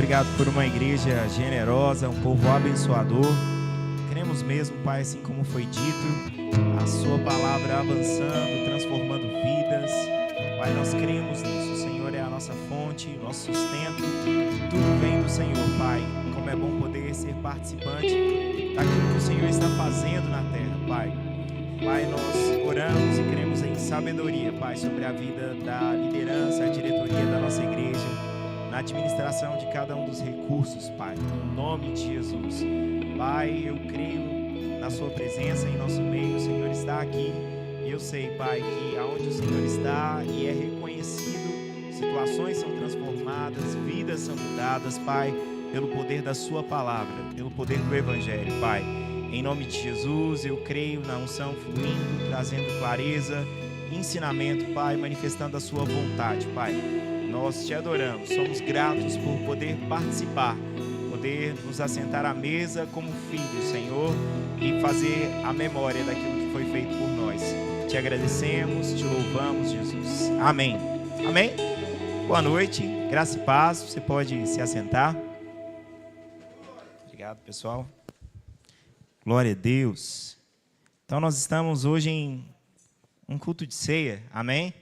obrigado por uma igreja generosa, um povo abençoador. Cremos mesmo, Pai, assim como foi dito, a sua palavra avançando, transformando vidas. Pai, nós cremos nisso. O Senhor é a nossa fonte, o nosso sustento. Tudo vem do Senhor, Pai. Como é bom poder ser participante daquilo que o Senhor está fazendo na terra, Pai. Pai, nós oramos e cremos em sabedoria, Pai, sobre a vida da liderança, a diretoria da nossa igreja, na administração de cada um dos recursos, Pai, no nome de Jesus. Pai, eu creio na sua presença em nosso meio, o Senhor está aqui, e eu sei, Pai, que aonde o Senhor está e é reconhecido, situações são transformadas, vidas são mudadas, Pai, pelo poder da sua palavra, pelo poder do Evangelho, Pai. Em nome de Jesus, eu creio na unção fluindo, trazendo clareza, ensinamento, Pai, manifestando a sua vontade, Pai. Nós te adoramos, somos gratos por poder participar, poder nos assentar à mesa como filhos, Senhor, e fazer a memória daquilo que foi feito por nós. Te agradecemos, te louvamos, Jesus. Amém. Amém? Boa noite, graça e paz, você pode se assentar. Obrigado, pessoal. Glória a Deus. Então nós estamos hoje em um culto de ceia, amém?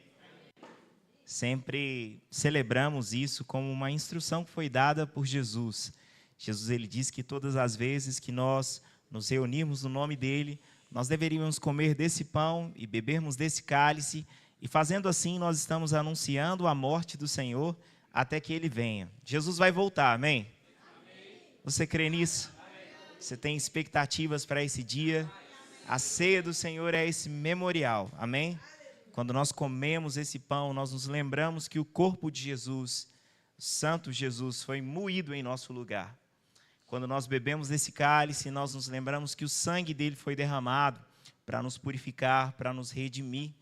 Sempre celebramos isso como uma instrução que foi dada por Jesus. Jesus, ele disse que todas as vezes que nós nos reunirmos no nome dele, nós deveríamos comer desse pão e bebermos desse cálice, e fazendo assim nós estamos anunciando a morte do Senhor até que ele venha. Jesus vai voltar, amém? Você crê nisso? Você tem expectativas para esse dia? A ceia do Senhor é esse memorial, amém? Quando nós comemos esse pão, nós nos lembramos que o corpo de Jesus, o Santo Jesus, foi moído em nosso lugar. Quando nós bebemos esse cálice, nós nos lembramos que o sangue dele foi derramado para nos purificar, para nos redimir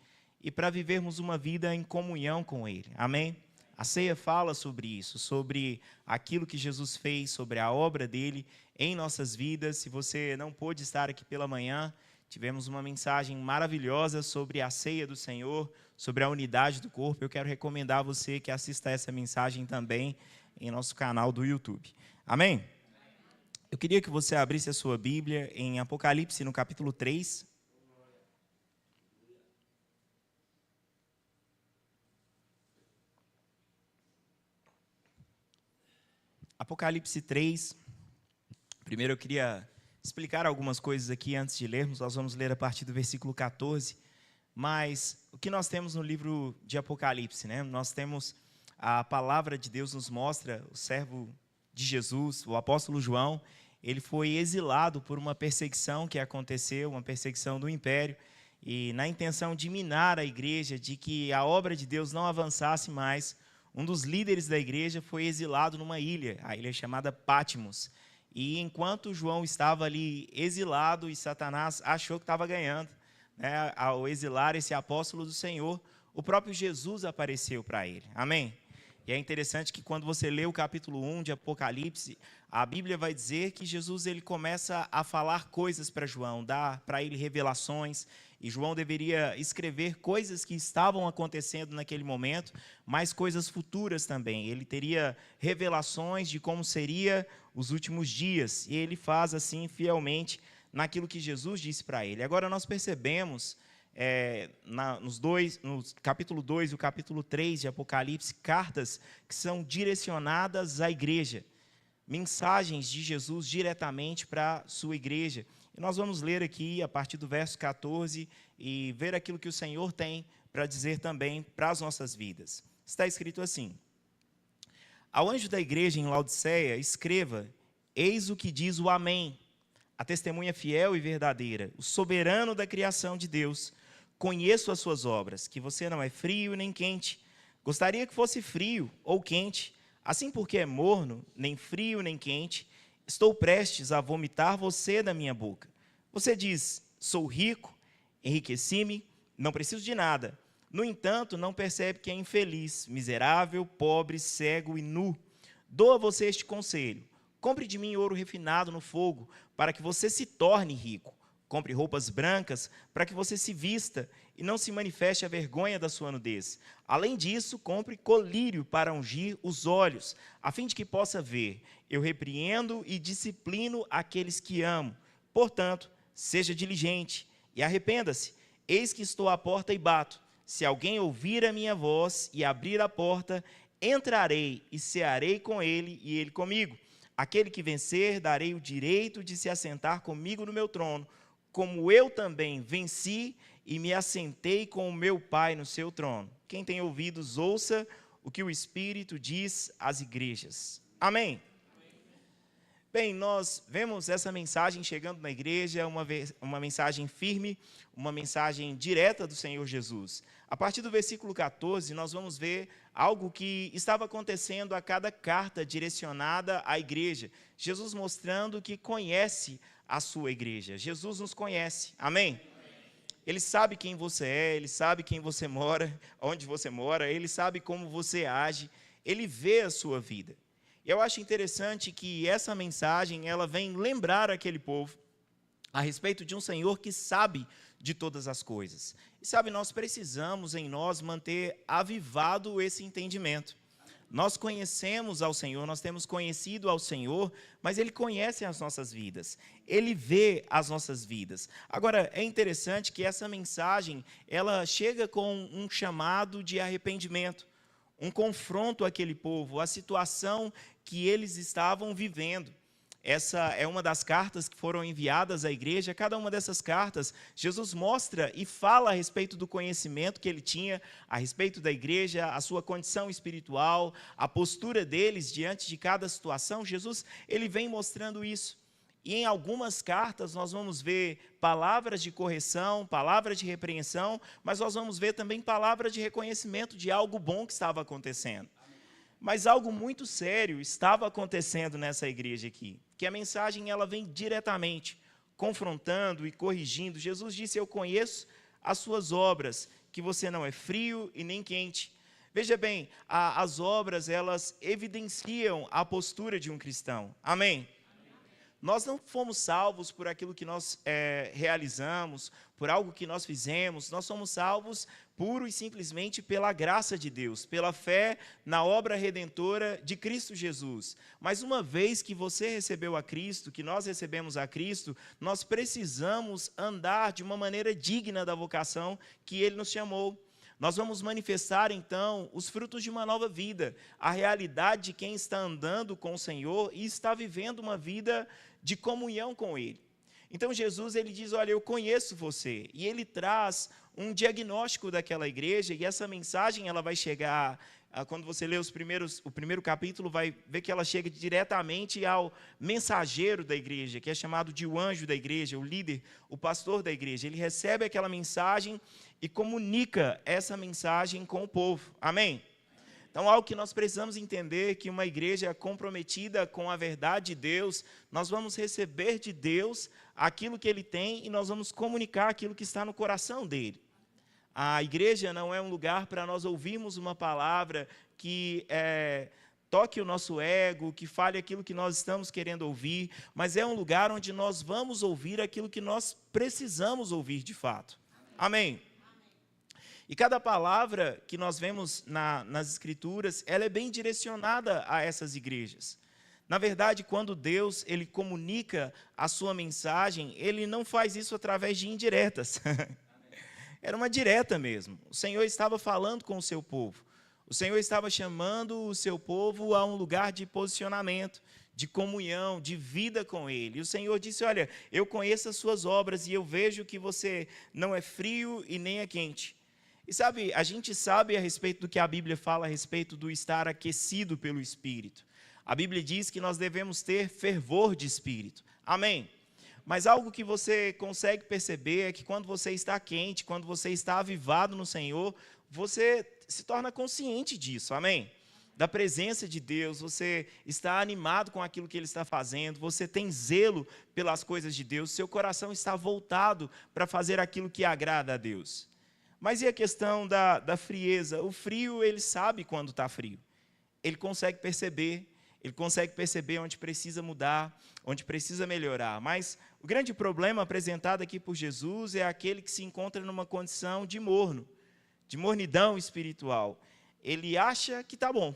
e para vivermos uma vida em comunhão com ele, amém? A ceia fala sobre isso, sobre aquilo que Jesus fez, sobre a obra dele em nossas vidas. Se você não pôde estar aqui pela manhã, tivemos uma mensagem maravilhosa sobre a ceia do Senhor, sobre a unidade do corpo. Eu quero recomendar a você que assista essa mensagem também em nosso canal do YouTube. Amém? Eu queria que você abrisse a sua Bíblia em Apocalipse, no capítulo 3. Apocalipse 3. Primeiro eu queria explicar algumas coisas aqui antes de lermos. Nós vamos ler a partir do versículo 14. Mas o que nós temos no livro de Apocalipse, né? Nós temos a palavra de Deus nos mostra, o servo de Jesus, o apóstolo João, ele foi exilado por uma perseguição que aconteceu, uma perseguição do império, e na intenção de minar a igreja, de que a obra de Deus não avançasse mais, um dos líderes da igreja foi exilado numa ilha, a ilha chamada Patmos. E enquanto João estava ali exilado e Satanás achou que estava ganhando, né, ao exilar esse apóstolo do Senhor, o próprio Jesus apareceu para ele. Amém? E é interessante que quando você lê o capítulo 1 de Apocalipse, a Bíblia vai dizer que Jesus ele começa a falar coisas para João, dá para ele revelações, e João deveria escrever coisas que estavam acontecendo naquele momento, mas coisas futuras também. Ele teria revelações de como seria os últimos dias, e ele faz assim fielmente naquilo que Jesus disse para ele. Agora nós percebemos no capítulo 2 e o capítulo 3 de Apocalipse, cartas que são direcionadas à igreja, mensagens de Jesus diretamente para a sua igreja. E nós vamos ler aqui a partir do verso 14 e ver aquilo que o Senhor tem para dizer também para as nossas vidas. Está escrito assim: ao anjo da igreja em Laodiceia, escreva: eis o que diz o Amém, a testemunha fiel e verdadeira, o soberano da criação de Deus. Conheço as suas obras, que você não é frio nem quente. Gostaria que fosse frio ou quente. Assim, porque é morno, nem frio nem quente, estou prestes a vomitar você da minha boca. Você diz: sou rico, enriqueci-me, não preciso de nada. No entanto, não percebe que é infeliz, miserável, pobre, cego e nu. Dou a você este conselho: compre de mim ouro refinado no fogo, para que você se torne rico. Compre roupas brancas para que você se vista e não se manifeste a vergonha da sua nudez. Além disso, compre colírio para ungir os olhos, a fim de que possa ver. Eu repreendo e disciplino aqueles que amo. Portanto, seja diligente e arrependa-se. Eis que estou à porta e bato. Se alguém ouvir a minha voz e abrir a porta, entrarei e cearei com ele e ele comigo. Aquele que vencer, darei o direito de se assentar comigo no meu trono, como eu também venci e me assentei com o meu Pai no seu trono. Quem tem ouvidos, ouça o que o Espírito diz às igrejas. Amém. Bem, nós vemos essa mensagem chegando na igreja, uma mensagem firme, uma mensagem direta do Senhor Jesus. A partir do versículo 14, nós vamos ver algo que estava acontecendo a cada carta direcionada à igreja. Jesus mostrando que conhece a sua igreja. Jesus nos conhece. Amém? Ele sabe quem você é, Ele sabe quem você mora, onde você mora, Ele sabe como você age, Ele vê a sua vida. Eu acho interessante que essa mensagem, ela vem lembrar aquele povo a respeito de um Senhor que sabe de todas as coisas. E sabe, nós precisamos em nós manter avivado esse entendimento. Nós conhecemos ao Senhor, nós temos conhecido ao Senhor, mas Ele conhece as nossas vidas, Ele vê as nossas vidas. Agora, é interessante que essa mensagem, ela chega com um chamado de arrependimento, um confronto àquele povo, à situação que eles estavam vivendo. Essa é uma das cartas que foram enviadas à igreja. Cada uma dessas cartas, Jesus mostra e fala a respeito do conhecimento que ele tinha, a respeito da igreja, a sua condição espiritual, a postura deles diante de cada situação. Jesus, ele vem mostrando isso. E em algumas cartas nós vamos ver palavras de correção, palavras de repreensão, mas nós vamos ver também palavras de reconhecimento de algo bom que estava acontecendo. Mas algo muito sério estava acontecendo nessa igreja aqui, que a mensagem ela vem diretamente confrontando e corrigindo. Jesus disse: eu conheço as suas obras, que você não é frio e nem quente. Veja bem, as obras elas evidenciam a postura de um cristão. Amém? Nós não fomos salvos por aquilo que nós realizamos, por algo que nós fizemos. Nós somos salvos puro e simplesmente pela graça de Deus, pela fé na obra redentora de Cristo Jesus. Mas uma vez que você recebeu a Cristo, que nós recebemos a Cristo, nós precisamos andar de uma maneira digna da vocação que Ele nos chamou. Nós vamos manifestar, então, os frutos de uma nova vida, a realidade de quem está andando com o Senhor e está vivendo uma vida de comunhão com Ele. Então, Jesus, ele diz, olha, eu conheço você, e ele traz um diagnóstico daquela igreja, e essa mensagem, ela vai chegar, quando você lê o primeiro capítulo, vai ver que ela chega diretamente ao mensageiro da igreja, que é chamado de o anjo da igreja, o líder, o pastor da igreja. Ele recebe aquela mensagem e comunica essa mensagem com o povo. Amém? Então, algo que nós precisamos entender, que uma igreja comprometida com a verdade de Deus, nós vamos receber de Deus aquilo que Ele tem e nós vamos comunicar aquilo que está no coração dEle. A igreja não é um lugar para nós ouvirmos uma palavra que toque o nosso ego, que fale aquilo que nós estamos querendo ouvir, mas é um lugar onde nós vamos ouvir aquilo que nós precisamos ouvir de fato. Amém? E cada palavra que nós vemos nas Escrituras, ela é bem direcionada a essas igrejas. Na verdade, quando Deus ele comunica a sua mensagem, Ele não faz isso através de indiretas. Era uma direta mesmo. O Senhor estava falando com o seu povo. O Senhor estava chamando o seu povo a um lugar de posicionamento, de comunhão, de vida com Ele. E o Senhor disse, olha, eu conheço as suas obras e eu vejo que você não é frio e nem é quente. E sabe, a gente sabe a respeito do que a Bíblia fala a respeito do estar aquecido pelo Espírito. A Bíblia diz que nós devemos ter fervor de Espírito. Amém? Mas algo que você consegue perceber é que quando você está quente, quando você está avivado no Senhor, você se torna consciente disso. Amém? Da presença de Deus, você está animado com aquilo que Ele está fazendo, você tem zelo pelas coisas de Deus, seu coração está voltado para fazer aquilo que agrada a Deus. Mas e a questão da frieza? O frio, ele sabe quando está frio. Ele consegue perceber, ele consegue perceber onde precisa mudar, onde precisa melhorar. Mas o grande problema apresentado aqui por Jesus é aquele que se encontra numa condição de morno, de mornidão espiritual. Ele acha que está bom,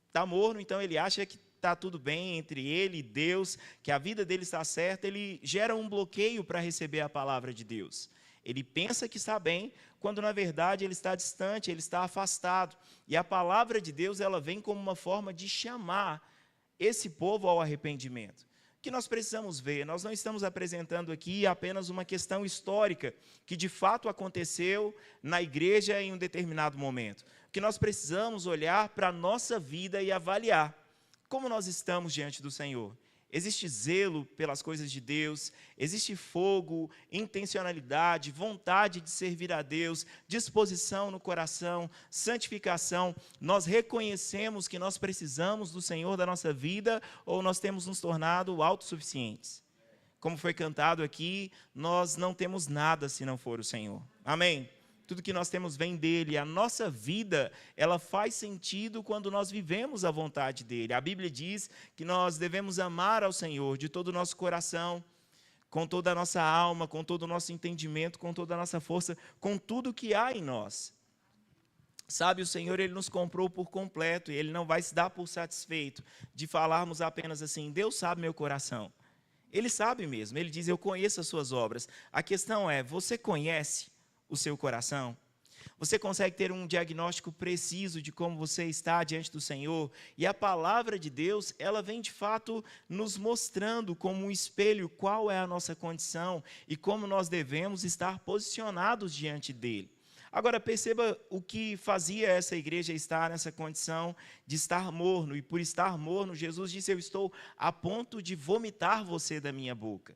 está morno, então ele acha que está tudo bem entre ele e Deus, que a vida dele está certa, ele gera um bloqueio para receber a palavra de Deus. Ele pensa que está bem, quando na verdade ele está distante, ele está afastado. E a palavra de Deus, ela vem como uma forma de chamar esse povo ao arrependimento. O que nós precisamos ver? Nós não estamos apresentando aqui apenas uma questão histórica, que de fato aconteceu na igreja em um determinado momento. O que nós precisamos olhar para a nossa vida e avaliar como nós estamos diante do Senhor. Existe zelo pelas coisas de Deus, existe fogo, intencionalidade, vontade de servir a Deus, disposição no coração, santificação. Nós reconhecemos que nós precisamos do Senhor da nossa vida ou nós temos nos tornado autossuficientes? Como foi cantado aqui, nós não temos nada se não for o Senhor. Amém? Tudo que nós temos vem dele. A nossa vida, ela faz sentido quando nós vivemos a vontade dele. A Bíblia diz que nós devemos amar ao Senhor de todo o nosso coração, com toda a nossa alma, com todo o nosso entendimento, com toda a nossa força, com tudo que há em nós. Sabe, o Senhor, ele nos comprou por completo e ele não vai se dar por satisfeito de falarmos apenas assim: Deus sabe meu coração. Ele sabe mesmo, ele diz: eu conheço as suas obras. A questão é, você conhece o seu coração? Você consegue ter um diagnóstico preciso de como você está diante do Senhor? E a palavra de Deus, ela vem de fato nos mostrando como um espelho qual é a nossa condição e como nós devemos estar posicionados diante dele. Agora perceba o que fazia essa igreja estar nessa condição de estar morno, e por estar morno, Jesus disse: eu estou a ponto de vomitar você da minha boca.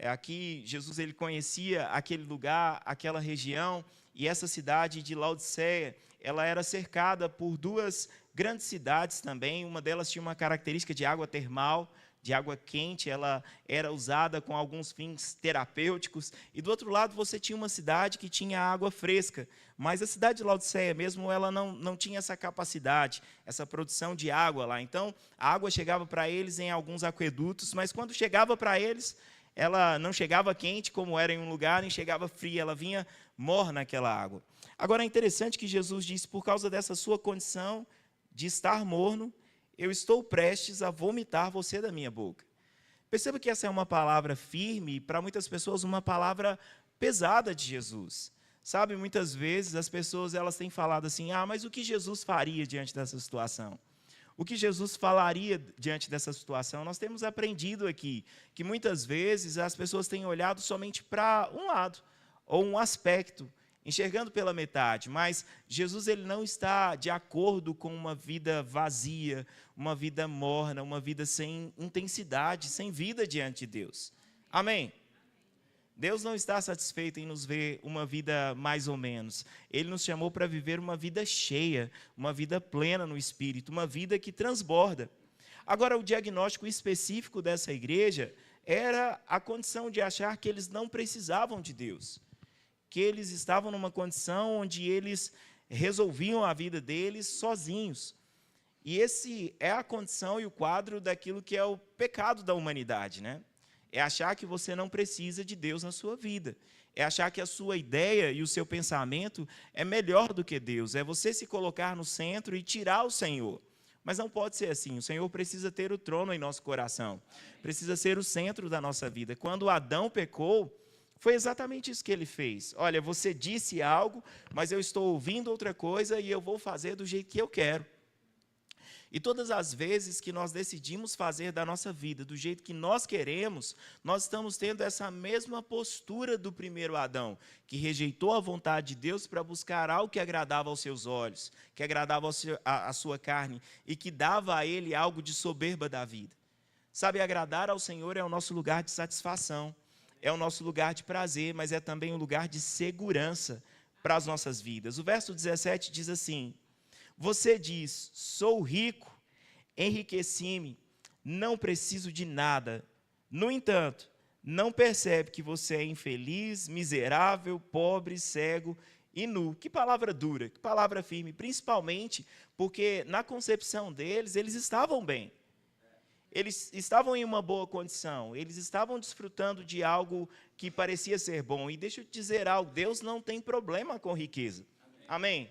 Aqui, Jesus ele conhecia aquele lugar, aquela região, e essa cidade de Laodiceia, ela era cercada por duas grandes cidades também. Uma delas tinha uma característica de água termal, de água quente, ela era usada com alguns fins terapêuticos. E do outro lado você tinha uma cidade que tinha água fresca, mas a cidade de Laodiceia mesmo, ela não tinha essa capacidade, essa produção de água lá. Então, a água chegava para eles em alguns aquedutos, mas quando chegava para eles, ela não chegava quente, como era em um lugar, nem chegava fria, ela vinha morna aquela água. Agora, é interessante que Jesus disse: por causa dessa sua condição de estar morno, eu estou prestes a vomitar você da minha boca. Perceba que essa é uma palavra firme, e para muitas pessoas uma palavra pesada de Jesus. Sabe, muitas vezes as pessoas elas têm falado assim: mas o que Jesus faria diante dessa situação? O que Jesus falaria diante dessa situação? Nós temos aprendido aqui que muitas vezes as pessoas têm olhado somente para um lado, ou um aspecto, enxergando pela metade, mas Jesus ele não está de acordo com uma vida vazia, uma vida morna, uma vida sem intensidade, sem vida diante de Deus. Amém? Deus não está satisfeito em nos ver uma vida mais ou menos. Ele nos chamou para viver uma vida cheia, uma vida plena no Espírito, uma vida que transborda. Agora, o diagnóstico específico dessa igreja era a condição de achar que eles não precisavam de Deus, que eles estavam numa condição onde eles resolviam a vida deles sozinhos. E esse é a condição e o quadro daquilo que é o pecado da humanidade, né? É achar que você não precisa de Deus na sua vida. É achar que a sua ideia e o seu pensamento é melhor do que Deus. É você se colocar no centro e tirar o Senhor. Mas não pode ser assim. O Senhor precisa ter o trono em nosso coração. Precisa ser o centro da nossa vida. Quando Adão pecou, foi exatamente isso que ele fez. Olha, você disse algo, mas eu estou ouvindo outra coisa e eu vou fazer do jeito que eu quero. E todas as vezes que nós decidimos fazer da nossa vida do jeito que nós queremos, nós estamos tendo essa mesma postura do primeiro Adão, que rejeitou a vontade de Deus para buscar algo que agradava aos seus olhos, que agradava à sua carne e que dava a ele algo de soberba da vida. Sabe, agradar ao Senhor é o nosso lugar de satisfação, é o nosso lugar de prazer, mas é também um lugar de segurança para as nossas vidas. O verso 17 diz assim: você diz, sou rico, enriqueci-me, não preciso de nada. No entanto, não percebe que você é infeliz, miserável, pobre, cego e nu. Que palavra dura, que palavra firme, principalmente porque na concepção deles, eles estavam bem. Eles estavam em uma boa condição, eles estavam desfrutando de algo que parecia ser bom. E deixa eu te dizer algo, Deus não tem problema com riqueza. Amém?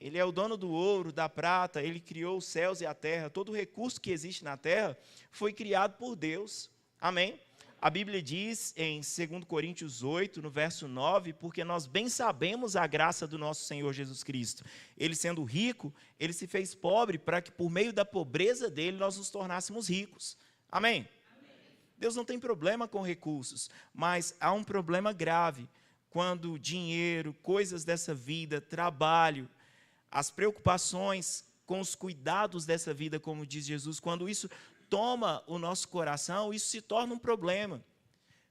Ele é o dono do ouro, da prata, Ele criou os céus e a terra. Todo o recurso que existe na terra foi criado por Deus. Amém? A Bíblia diz em 2 Coríntios 8, no verso 9, porque nós bem sabemos a graça do nosso Senhor Jesus Cristo. Ele sendo rico, Ele se fez pobre para que por meio da pobreza dele nós nos tornássemos ricos. Amém? Deus não tem problema com recursos, mas há um problema grave quando dinheiro, coisas dessa vida, trabalho, as preocupações com os cuidados dessa vida, como diz Jesus, quando isso toma o nosso coração, isso se torna um problema.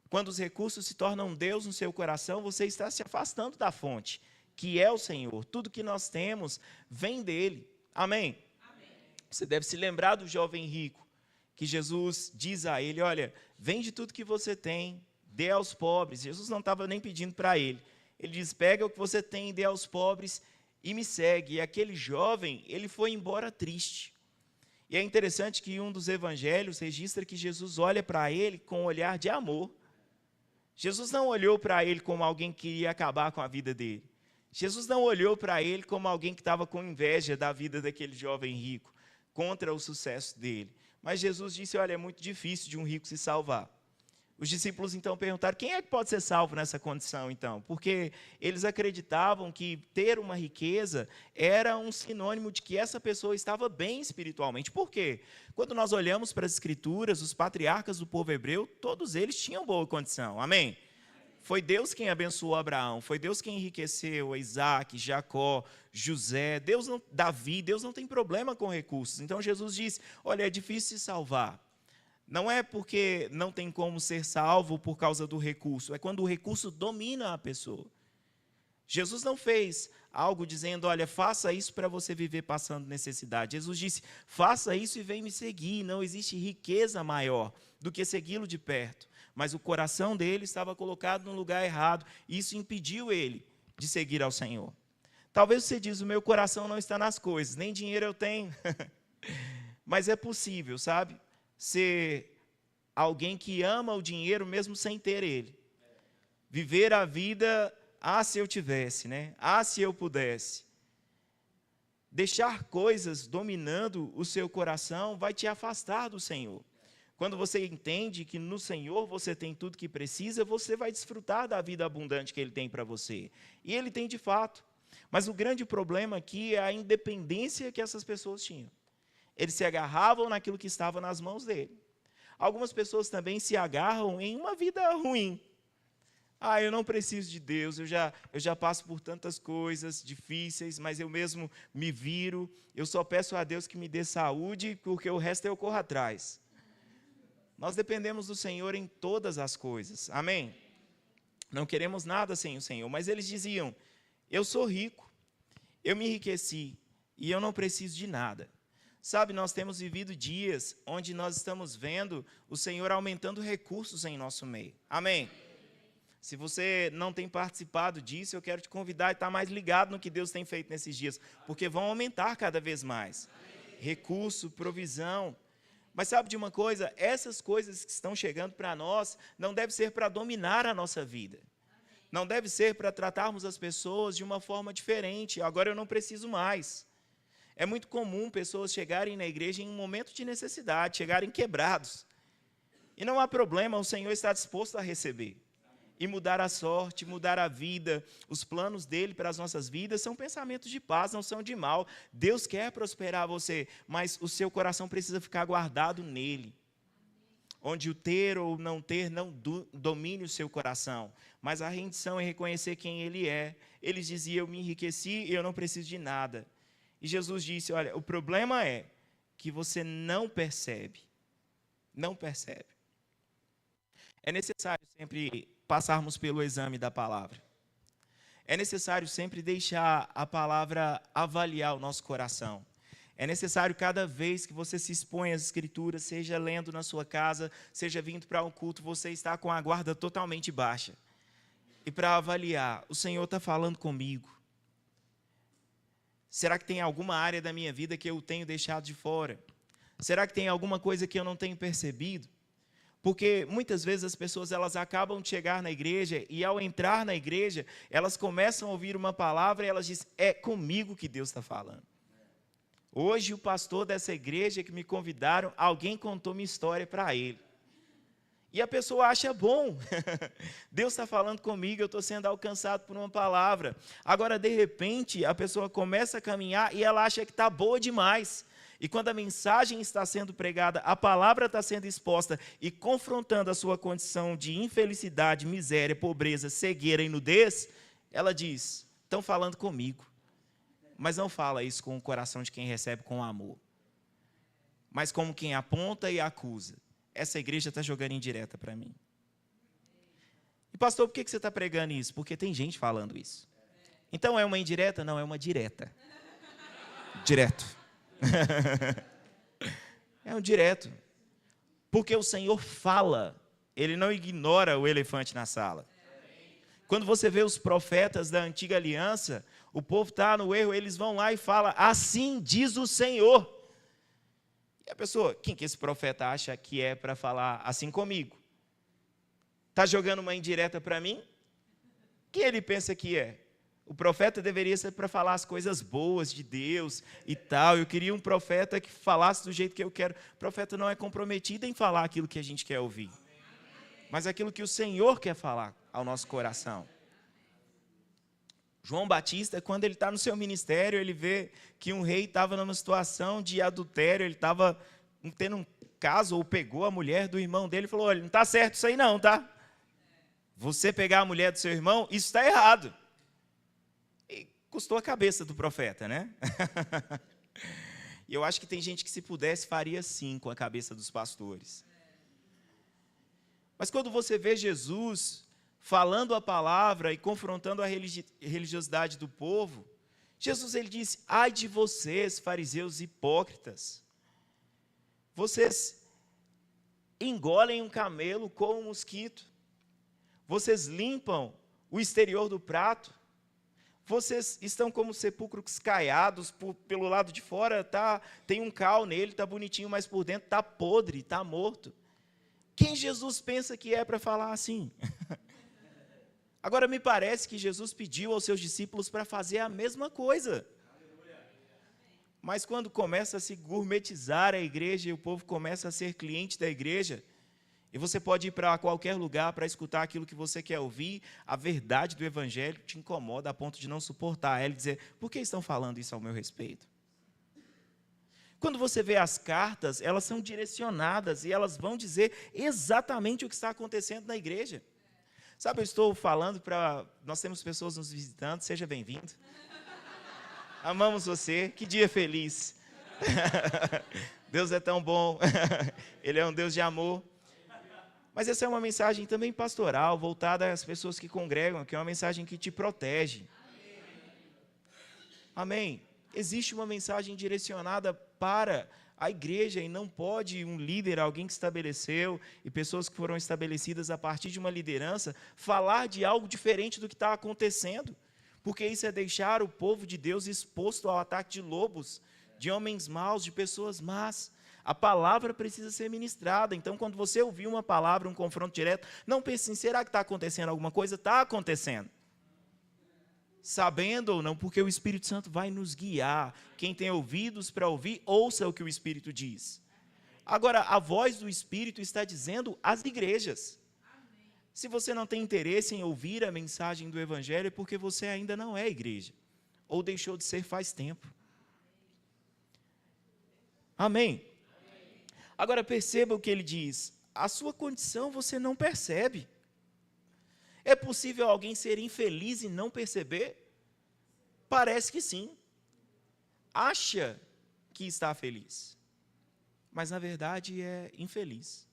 Quando os recursos se tornam Deus no seu coração, você está se afastando da fonte, que é o Senhor. Tudo que nós temos vem dele. Amém? Amém. Você deve se lembrar do jovem rico, que Jesus diz a ele, olha, vende tudo que você tem, dê aos pobres. Jesus não estava nem pedindo para ele. Ele diz, pega o que você tem, dê aos pobres e me segue. E aquele jovem, ele foi embora triste. E é interessante que um dos evangelhos registra que Jesus olha para ele com um olhar de amor. Jesus não olhou para ele como alguém que ia acabar com a vida dele. Jesus não olhou para ele como alguém que estava com inveja da vida daquele jovem rico, contra o sucesso dele. Mas Jesus disse, olha, é muito difícil de um rico se salvar. Os discípulos então perguntaram, quem é que pode ser salvo nessa condição então? Porque eles acreditavam que ter uma riqueza era um sinônimo de que essa pessoa estava bem espiritualmente. Por quê? Quando nós olhamos para as escrituras, os patriarcas do povo hebreu, todos eles tinham boa condição, amém? Foi Deus quem abençoou Abraão, foi Deus quem enriqueceu Isaac, Jacó, José, Davi, Deus não tem problema com recursos. Então Jesus disse, olha, é difícil se salvar. Não é porque não tem como ser salvo por causa do recurso, é quando o recurso domina a pessoa. Jesus não fez algo dizendo, olha, faça isso para você viver passando necessidade. Jesus disse, faça isso e vem me seguir. Não existe riqueza maior do que segui-lo de perto. Mas o coração dele estava colocado no lugar errado, e isso impediu ele de seguir ao Senhor. Talvez você diz, o meu coração não está nas coisas, nem dinheiro eu tenho. Mas é possível, sabe? Ser alguém que ama o dinheiro mesmo sem ter ele. Viver a vida, se eu tivesse, né? Se eu pudesse. Deixar coisas dominando o seu coração vai te afastar do Senhor. Quando você entende que no Senhor você tem tudo que precisa, você vai desfrutar da vida abundante que Ele tem para você. E Ele tem de fato. Mas o grande problema aqui é a independência que essas pessoas tinham. Eles se agarravam naquilo que estava nas mãos dele. Algumas pessoas também se agarram em uma vida ruim. Eu não preciso de Deus, eu já passo por tantas coisas difíceis, mas eu mesmo me viro, eu só peço a Deus que me dê saúde, porque o resto eu corro atrás. Nós dependemos do Senhor em todas as coisas, amém? Não queremos nada sem o Senhor, mas eles diziam, eu sou rico, eu me enriqueci, e eu não preciso de nada. Sabe, nós temos vivido dias onde nós estamos vendo o Senhor aumentando recursos em nosso meio. Amém? Se você não tem participado disso, eu quero te convidar a estar mais ligado no que Deus tem feito nesses dias, porque vão aumentar cada vez mais. Recurso, provisão. Mas sabe de uma coisa? Essas coisas que estão chegando para nós não devem ser para dominar a nossa vida. Não deve ser para tratarmos as pessoas de uma forma diferente. Agora eu não preciso mais. É muito comum pessoas chegarem na igreja em um momento de necessidade, chegarem quebrados. E não há problema, o Senhor está disposto a receber. E mudar a sorte, mudar a vida, os planos dele para as nossas vidas são pensamentos de paz, não são de mal. Deus quer prosperar você, mas o seu coração precisa ficar guardado nele. Onde o ter ou não ter não domine o seu coração. Mas a rendição é reconhecer quem ele é. Eles diziam, eu me enriqueci e eu não preciso de nada. E Jesus disse, olha, o problema é que você não percebe. Não percebe. É necessário sempre passarmos pelo exame da palavra. É necessário sempre deixar a palavra avaliar o nosso coração. É necessário cada vez que você se expõe às Escrituras, seja lendo na sua casa, seja vindo para um culto, você está com a guarda totalmente baixa. E para avaliar, o Senhor está falando comigo. Será que tem alguma área da minha vida que eu tenho deixado de fora? Será que tem alguma coisa que eu não tenho percebido? Porque muitas vezes as pessoas elas acabam de chegar na igreja e ao entrar na igreja, elas começam a ouvir uma palavra e elas dizem, é comigo que Deus está falando. Hoje o pastor dessa igreja que me convidaram, alguém contou minha história para ele. E a pessoa acha bom, Deus está falando comigo, eu estou sendo alcançado por uma palavra. Agora, de repente, a pessoa começa a caminhar e ela acha que está boa demais. E quando a mensagem está sendo pregada, a palavra está sendo exposta e confrontando a sua condição de infelicidade, miséria, pobreza, cegueira e nudez, ela diz, estão falando comigo. Mas não fala isso com o coração de quem recebe com amor, mas como quem aponta e acusa. Essa igreja está jogando indireta para mim. E pastor, por que você está pregando isso? Porque tem gente falando isso. Então é uma indireta? Não, é uma direta. Direto. É um direto. Porque o Senhor fala, Ele não ignora o elefante na sala. Quando você vê os profetas da antiga aliança, o povo está no erro, eles vão lá e falam, assim diz o Senhor. E a pessoa, quem que esse profeta acha que é para falar assim comigo? Está jogando uma indireta para mim? Quem ele pensa que é? O profeta deveria ser para falar as coisas boas de Deus e tal. Eu queria um profeta que falasse do jeito que eu quero. O profeta não é comprometido em falar aquilo que a gente quer ouvir, mas aquilo que o Senhor quer falar ao nosso coração. João Batista, quando ele está no seu ministério, ele vê que um rei estava numa situação de adultério, ele estava tendo um caso, ou pegou a mulher do irmão dele e falou, olha, não está certo isso aí não, tá? Você pegar a mulher do seu irmão, isso está errado. E custou a cabeça do profeta, né? E eu acho que tem gente que se pudesse faria assim com a cabeça dos pastores. Mas quando você vê Jesus falando a palavra e confrontando a religiosidade do povo, Jesus ele disse, ai de vocês, fariseus hipócritas, vocês engolem um camelo com um mosquito, vocês limpam o exterior do prato, vocês estão como sepulcros caiados, pelo lado de fora tem um cal nele, está bonitinho, mas por dentro está podre, está morto. Quem Jesus pensa que é para falar assim? Agora, me parece que Jesus pediu aos seus discípulos para fazer a mesma coisa. Mas quando começa a se gourmetizar a igreja e o povo começa a ser cliente da igreja, e você pode ir para qualquer lugar para escutar aquilo que você quer ouvir, a verdade do evangelho te incomoda a ponto de não suportar ela e dizer, por que estão falando isso ao meu respeito? Quando você vê as cartas, elas são direcionadas e elas vão dizer exatamente o que está acontecendo na igreja. Sabe, eu estou falando para... Nós temos pessoas nos visitando, seja bem-vindo. Amamos você, que dia feliz. Deus é tão bom, Ele é um Deus de amor. Mas essa é uma mensagem também pastoral, voltada às pessoas que congregam, que é uma mensagem que te protege. Amém? Existe uma mensagem direcionada para a igreja e não pode um líder, alguém que estabeleceu, e pessoas que foram estabelecidas a partir de uma liderança, falar de algo diferente do que está acontecendo, porque isso é deixar o povo de Deus exposto ao ataque de lobos, de homens maus, de pessoas más. A palavra precisa ser ministrada, então quando você ouvir uma palavra, um confronto direto, não pense assim, será que está acontecendo alguma coisa? Está acontecendo. Sabendo ou não, porque o Espírito Santo vai nos guiar. Quem tem ouvidos para ouvir, ouça o que o Espírito diz. Agora, a voz do Espírito está dizendo às igrejas. Se você não tem interesse em ouvir a mensagem do Evangelho, é porque você ainda não é igreja, ou deixou de ser faz tempo. Amém? Agora, perceba o que ele diz. A sua condição você não percebe. É possível alguém ser infeliz e não perceber? Parece que sim. Acha que está feliz, mas na verdade é infeliz.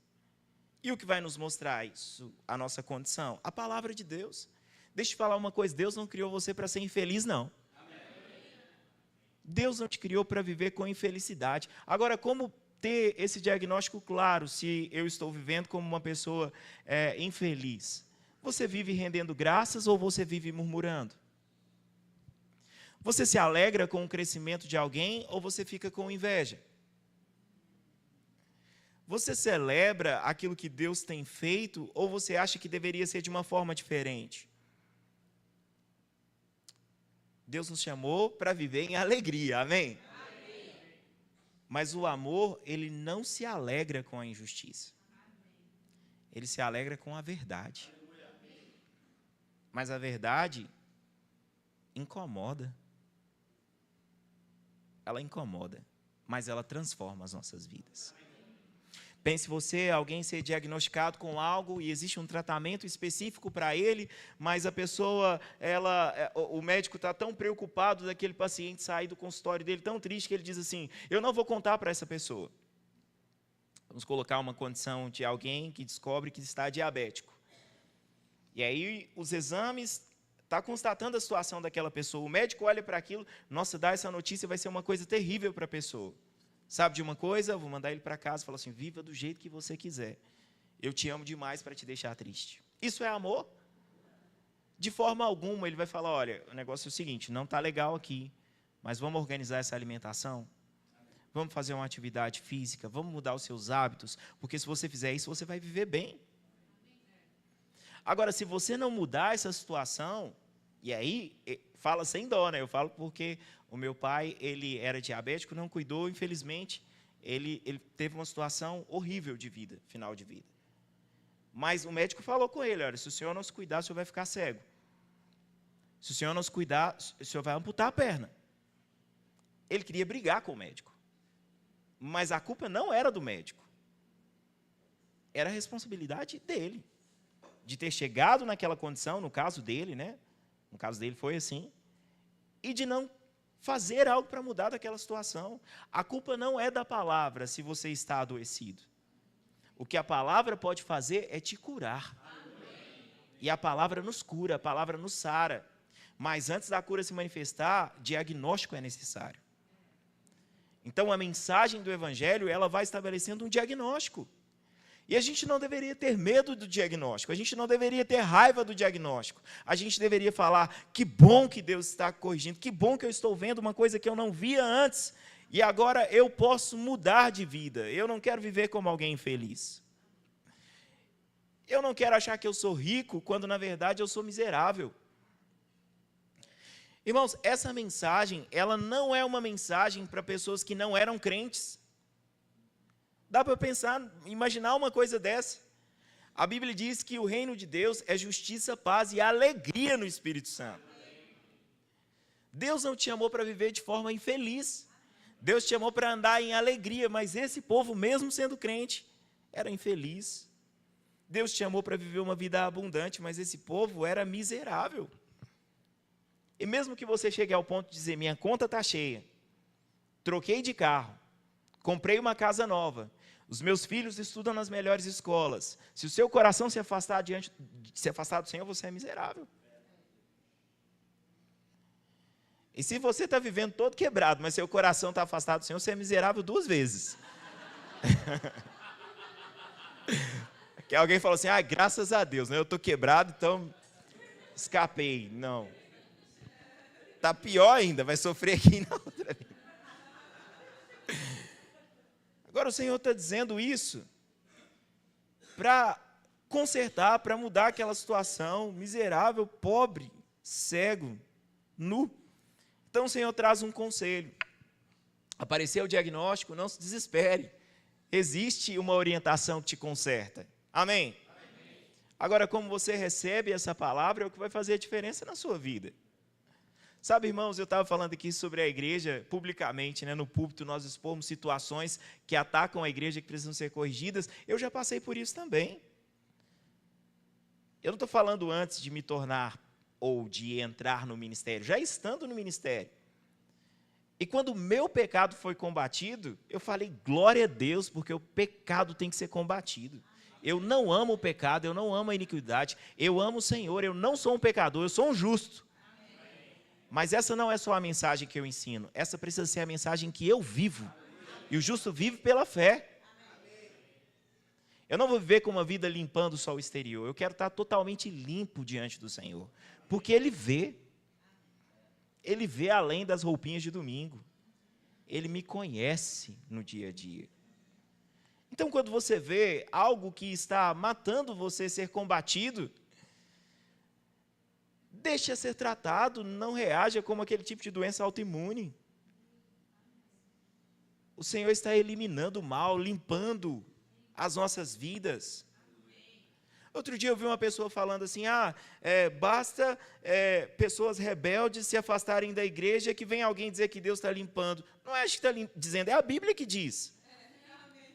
E o que vai nos mostrar isso, a nossa condição? A palavra de Deus. Deixa eu te falar uma coisa, Deus não criou você para ser infeliz, não. Deus não te criou para viver com infelicidade. Agora, como ter esse diagnóstico claro se eu estou vivendo como uma pessoa infeliz? Você vive rendendo graças ou você vive murmurando? Você se alegra com o crescimento de alguém ou você fica com inveja? Você celebra aquilo que Deus tem feito ou você acha que deveria ser de uma forma diferente? Deus nos chamou para viver em alegria, amém? Amém? Mas o amor, ele não se alegra com a injustiça. Ele se alegra com a verdade. Mas a verdade incomoda. Ela incomoda, mas ela transforma as nossas vidas. Pense você, alguém ser diagnosticado com algo e existe um tratamento específico para ele, mas a pessoa, o médico está tão preocupado daquele paciente sair do consultório dele, tão triste, que ele diz assim, eu não vou contar para essa pessoa. Vamos colocar uma condição de alguém que descobre que está diabético. E aí os exames está constatando a situação daquela pessoa. O médico olha para aquilo, nossa, dar essa notícia vai ser uma coisa terrível para a pessoa. Sabe de uma coisa? Eu vou mandar ele para casa e falar assim, viva do jeito que você quiser. Eu te amo demais para te deixar triste. Isso é amor? De forma alguma, ele vai falar, olha, o negócio é o seguinte, não está legal aqui, mas vamos organizar essa alimentação? Vamos fazer uma atividade física? Vamos mudar os seus hábitos? Porque se você fizer isso, você vai viver bem. Agora, se você não mudar essa situação, e aí, fala sem dó, né? Eu falo porque o meu pai, ele era diabético, não cuidou, infelizmente, ele teve uma situação horrível de vida, final de vida. Mas o médico falou com ele, olha, se o senhor não se cuidar, o senhor vai ficar cego. Se o senhor não se cuidar, o senhor vai amputar a perna. Ele queria brigar com o médico. Mas a culpa não era do médico. Era a responsabilidade dele. De ter chegado naquela condição, no caso dele, né? No caso dele foi assim. E de não fazer algo para mudar daquela situação. A culpa não é da palavra se você está adoecido. O que a palavra pode fazer é te curar. E a palavra nos cura, a palavra nos sara. Mas antes da cura se manifestar, diagnóstico é necessário. Então, a mensagem do Evangelho, ela vai estabelecendo um diagnóstico. E a gente não deveria ter medo do diagnóstico, a gente não deveria ter raiva do diagnóstico. A gente deveria falar, que bom que Deus está corrigindo, que bom que eu estou vendo uma coisa que eu não via antes, e agora eu posso mudar de vida. Eu não quero viver como alguém infeliz. Eu não quero achar que eu sou rico, quando na verdade eu sou miserável. Irmãos, essa mensagem, ela não é uma mensagem para pessoas que não eram crentes. Dá para pensar, imaginar uma coisa dessa? A Bíblia diz que o reino de Deus é justiça, paz e alegria no Espírito Santo. Deus não te chamou para viver de forma infeliz. Deus te chamou para andar em alegria, mas esse povo, mesmo sendo crente, era infeliz. Deus te chamou para viver uma vida abundante, mas esse povo era miserável. E mesmo que você chegue ao ponto de dizer, minha conta está cheia, troquei de carro, comprei uma casa nova, os meus filhos estudam nas melhores escolas, se o seu coração se afastar do Senhor, você é miserável. E se você está vivendo todo quebrado, mas seu coração está afastado do Senhor, você é miserável 2 vezes. Que alguém falou assim, graças a Deus, né? Eu estou quebrado, então escapei. Não. Está pior ainda, vai sofrer aqui na outra vida. Agora o Senhor está dizendo isso para consertar, para mudar aquela situação miserável, pobre, cego, nu. Então o Senhor traz um conselho. Apareceu o diagnóstico, não se desespere. Existe uma orientação que te conserta. Amém? Amém? Agora, como você recebe essa palavra, é o que vai fazer a diferença na sua vida. Sabe, irmãos, eu estava falando aqui sobre a igreja, publicamente, né, no púlpito, nós expomos situações que atacam a igreja, que precisam ser corrigidas. Eu já passei por isso também. Eu não estou falando antes de me tornar ou de entrar no ministério, já estando no ministério. E quando o meu pecado foi combatido, eu falei, glória a Deus, porque o pecado tem que ser combatido. Eu não amo o pecado, eu não amo a iniquidade, eu amo o Senhor, eu não sou um pecador, eu sou um justo. Mas essa não é só a mensagem que eu ensino, essa precisa ser a mensagem que eu vivo. E o justo vive pela fé. Eu não vou viver com uma vida limpando só o exterior, eu quero estar totalmente limpo diante do Senhor. Porque Ele vê além das roupinhas de domingo. Ele me conhece no dia a dia. Então, quando você vê algo que está matando você ser combatido, deixe ser tratado, não reaja como aquele tipo de doença autoimune. O Senhor está eliminando o mal, limpando as nossas vidas. Outro dia eu vi uma pessoa falando assim, basta pessoas rebeldes se afastarem da igreja que vem alguém dizer que Deus está limpando. Não é que está dizendo, é a Bíblia que diz.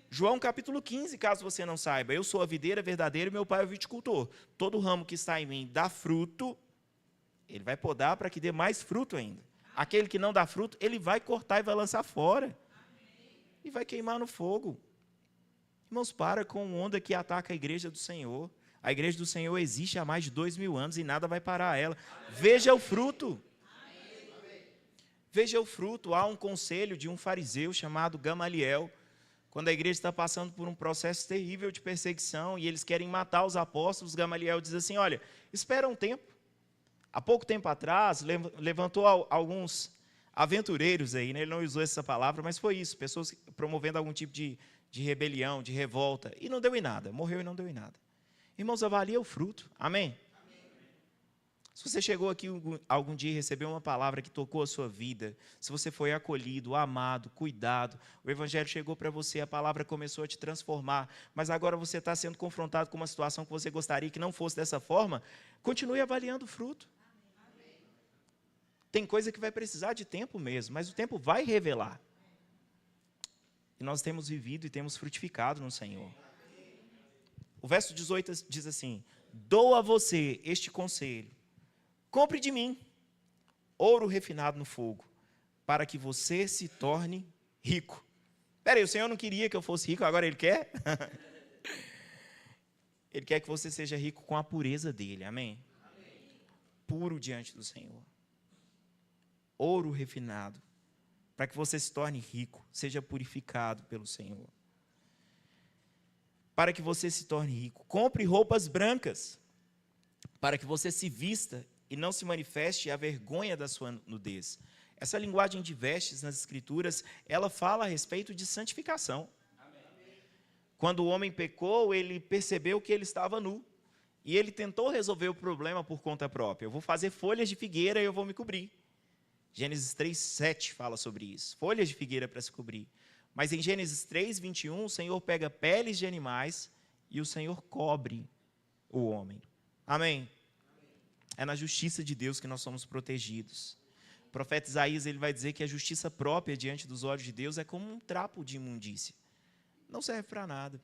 João capítulo 15, caso você não saiba, eu sou a videira verdadeira e meu pai é o viticultor. Todo ramo que está em mim dá fruto, ele vai podar para que dê mais fruto ainda. Aquele que não dá fruto, ele vai cortar e vai lançar fora. E vai queimar no fogo. Irmãos, para com onda que ataca a igreja do Senhor. A igreja do Senhor existe há mais de 2000 anos e nada vai parar ela. Veja o fruto. Veja o fruto. Há um conselho de um fariseu chamado Gamaliel. Quando a igreja está passando por um processo terrível de perseguição e eles querem matar os apóstolos, Gamaliel diz assim, olha, espera um tempo. Há pouco tempo atrás, levantou alguns aventureiros aí, né? Ele não usou essa palavra, mas foi isso, pessoas promovendo algum tipo de rebelião, de revolta, e não deu em nada, morreu e não deu em nada. Irmãos, avalia o fruto, amém? Se você chegou aqui algum dia e recebeu uma palavra que tocou a sua vida, se você foi acolhido, amado, cuidado, o Evangelho chegou para você, a palavra começou a te transformar, mas agora você está sendo confrontado com uma situação que você gostaria que não fosse dessa forma, continue avaliando o fruto. Tem coisa que vai precisar de tempo mesmo, mas o tempo vai revelar. E nós temos vivido e temos frutificado no Senhor. O verso 18 diz assim, dou a você este conselho, compre de mim ouro refinado no fogo, para que você se torne rico. Espera aí, o Senhor não queria que eu fosse rico, agora Ele quer? Ele quer que você seja rico com a pureza dEle, amém? Puro diante do Senhor. Ouro refinado, para que você se torne rico, seja purificado pelo Senhor. Para que você se torne rico, compre roupas brancas, para que você se vista e não se manifeste a vergonha da sua nudez. Essa linguagem de vestes nas Escrituras, ela fala a respeito de santificação. Quando o homem pecou, ele percebeu que ele estava nu, e ele tentou resolver o problema por conta própria. Eu vou fazer folhas de figueira e eu vou me cobrir. Gênesis 3:7 fala sobre isso, folhas de figueira para se cobrir. Mas em Gênesis 3:21, o Senhor pega peles de animais e o Senhor cobre o homem. Amém? É na justiça de Deus que nós somos protegidos. O profeta Isaías ele vai dizer que a justiça própria diante dos olhos de Deus é como um trapo de imundícia. Não serve para nada.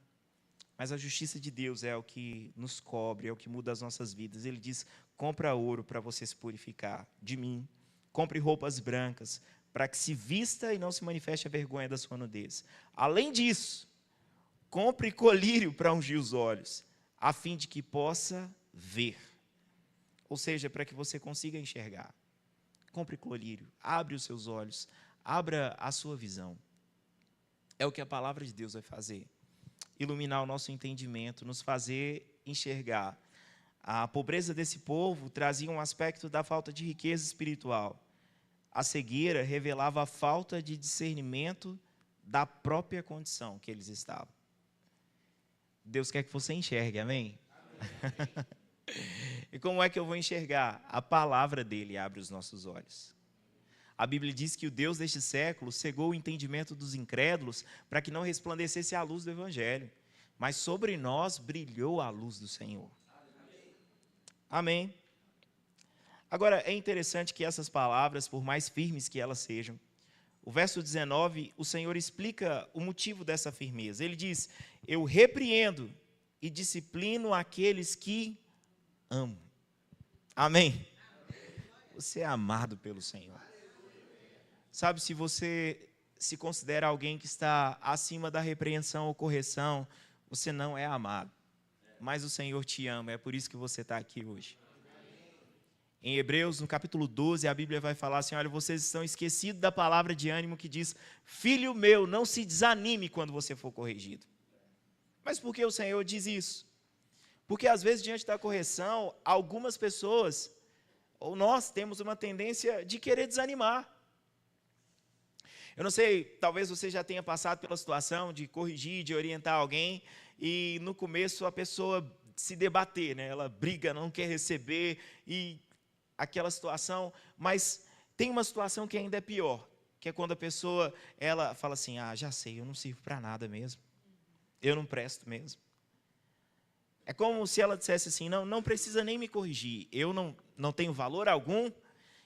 Mas a justiça de Deus é o que nos cobre, é o que muda as nossas vidas. Ele diz, compra ouro para você se purificar de mim. Compre roupas brancas, para que se vista e não se manifeste a vergonha da sua nudez. Além disso, compre colírio para ungir os olhos, a fim de que possa ver. Ou seja, para que você consiga enxergar. Compre colírio, abre os seus olhos, abra a sua visão. É o que a palavra de Deus vai fazer. Iluminar o nosso entendimento, nos fazer enxergar. A pobreza desse povo trazia um aspecto da falta de riqueza espiritual. A cegueira revelava a falta de discernimento da própria condição que eles estavam. Deus quer que você enxergue, amém? Amém. E como é que eu vou enxergar? A palavra dele abre os nossos olhos. A Bíblia diz que o Deus deste século cegou o entendimento dos incrédulos para que não resplandecesse a luz do Evangelho. Mas sobre nós brilhou a luz do Senhor. Amém. Agora, é interessante que essas palavras, por mais firmes que elas sejam, o verso 19, o Senhor explica o motivo dessa firmeza. Ele diz, eu repreendo e disciplino aqueles que amo. Amém. Você é amado pelo Senhor. Sabe, se você se considera alguém que está acima da repreensão ou correção, você não é amado. Mas o Senhor te ama, é por isso que você está aqui hoje. Em Hebreus, no capítulo 12, a Bíblia vai falar assim, olha, vocês estão esquecidos da palavra de ânimo que diz, filho meu, não se desanime quando você for corrigido. Mas por que o Senhor diz isso? Porque às vezes, diante da correção, algumas pessoas, ou nós temos uma tendência de querer desanimar. Eu não sei, talvez você já tenha passado pela situação de corrigir, de orientar alguém, e no começo a pessoa se debater, né? Ela briga, não quer receber, e aquela situação, mas tem uma situação que ainda é pior, que é quando a pessoa, ela fala assim, já sei, eu não sirvo para nada mesmo, eu não presto mesmo. É como se ela dissesse assim, não precisa nem me corrigir, eu não tenho valor algum,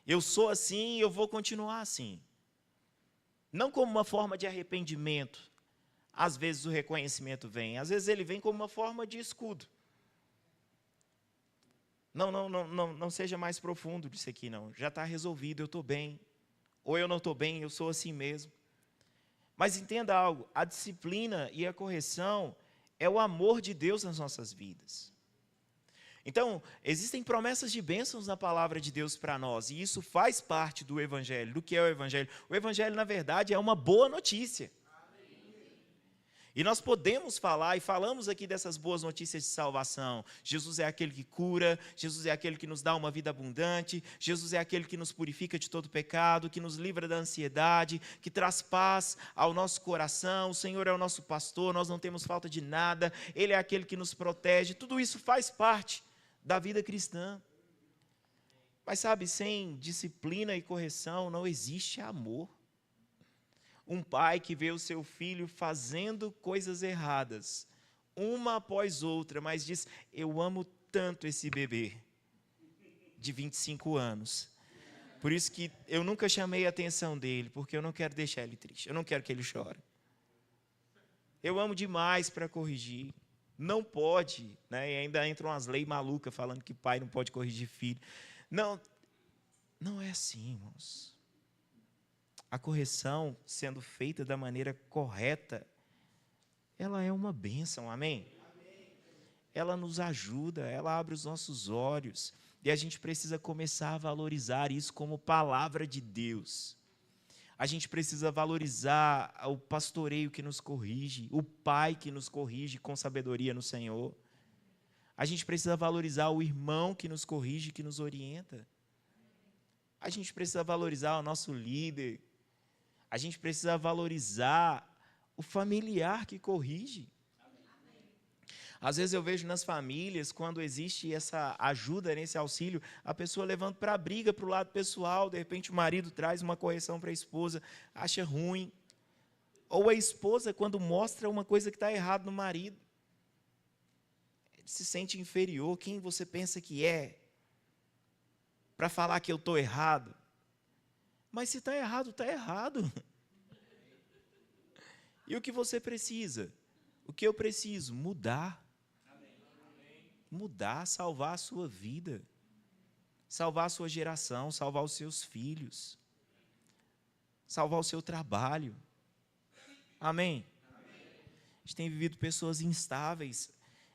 eu sou assim e eu vou continuar assim. Não como uma forma de arrependimento, às vezes o reconhecimento vem, às vezes ele vem como uma forma de escudo. Não seja mais profundo disso aqui, não. Já está resolvido, eu estou bem. Ou eu não estou bem, eu sou assim mesmo. Mas entenda algo, a disciplina e a correção é o amor de Deus nas nossas vidas. Então, existem promessas de bênçãos na palavra de Deus para nós, e isso faz parte do Evangelho. Do que é o Evangelho? O Evangelho, na verdade, é uma boa notícia. E nós podemos falar, e falamos aqui dessas boas notícias de salvação. Jesus é aquele que cura, Jesus é aquele que nos dá uma vida abundante, Jesus é aquele que nos purifica de todo pecado, que nos livra da ansiedade, que traz paz ao nosso coração. O Senhor é o nosso pastor, nós não temos falta de nada, Ele é aquele que nos protege. Tudo isso faz parte da vida cristã. Mas sabe, sem disciplina e correção não existe amor. Um pai que vê o seu filho fazendo coisas erradas, uma após outra, mas diz, eu amo tanto esse bebê, de 25 anos. Por isso que eu nunca chamei a atenção dele, porque eu não quero deixar ele triste, eu não quero que ele chore. Eu amo demais para corrigir. Não pode, né? E ainda entram umas leis malucas falando que pai não pode corrigir filho. Não é assim, irmãos. A correção, sendo feita da maneira correta, ela é uma bênção, amém? Ela nos ajuda, ela abre os nossos olhos, e a gente precisa começar a valorizar isso como palavra de Deus. A gente precisa valorizar o pastoreio que nos corrige, o pai que nos corrige com sabedoria no Senhor. A gente precisa valorizar o irmão que nos corrige, que nos orienta. A gente precisa valorizar o nosso líder. A gente precisa valorizar o familiar que corrige. Às vezes eu vejo nas famílias, quando existe essa ajuda, nesse auxílio, a pessoa levando para a briga, para o lado pessoal, de repente o marido traz uma correção para a esposa, acha ruim. Ou a esposa, quando mostra uma coisa que está errada no marido, ele se sente inferior. Quem você pensa que é para falar que eu estou errado? Mas se está errado, está errado. E o que você precisa? O que eu preciso? Mudar. Mudar, salvar a sua vida. Salvar a sua geração, salvar os seus filhos. Salvar o seu trabalho. Amém? A gente tem vivido pessoas instáveis.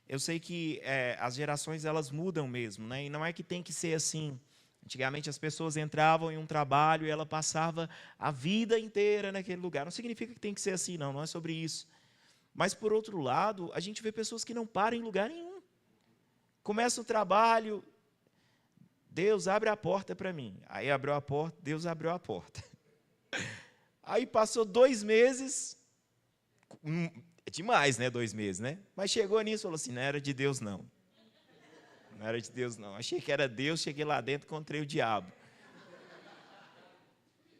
Eu sei que as gerações, elas mudam mesmo, né? E não é que tem que ser assim. Antigamente as pessoas entravam em um trabalho e ela passava a vida inteira naquele lugar. Não significa que tem que ser assim, não é sobre isso. Mas, por outro lado, a gente vê pessoas que não param em lugar nenhum. Começa o trabalho, Deus abre a porta para mim. Aí abriu a porta, Deus abriu a porta. Aí passou 2 meses, é demais, né, 2 meses, né? Mas chegou nisso e falou assim, não era de Deus, não. Não era de Deus, não. Achei que era Deus, cheguei lá dentro, encontrei o diabo.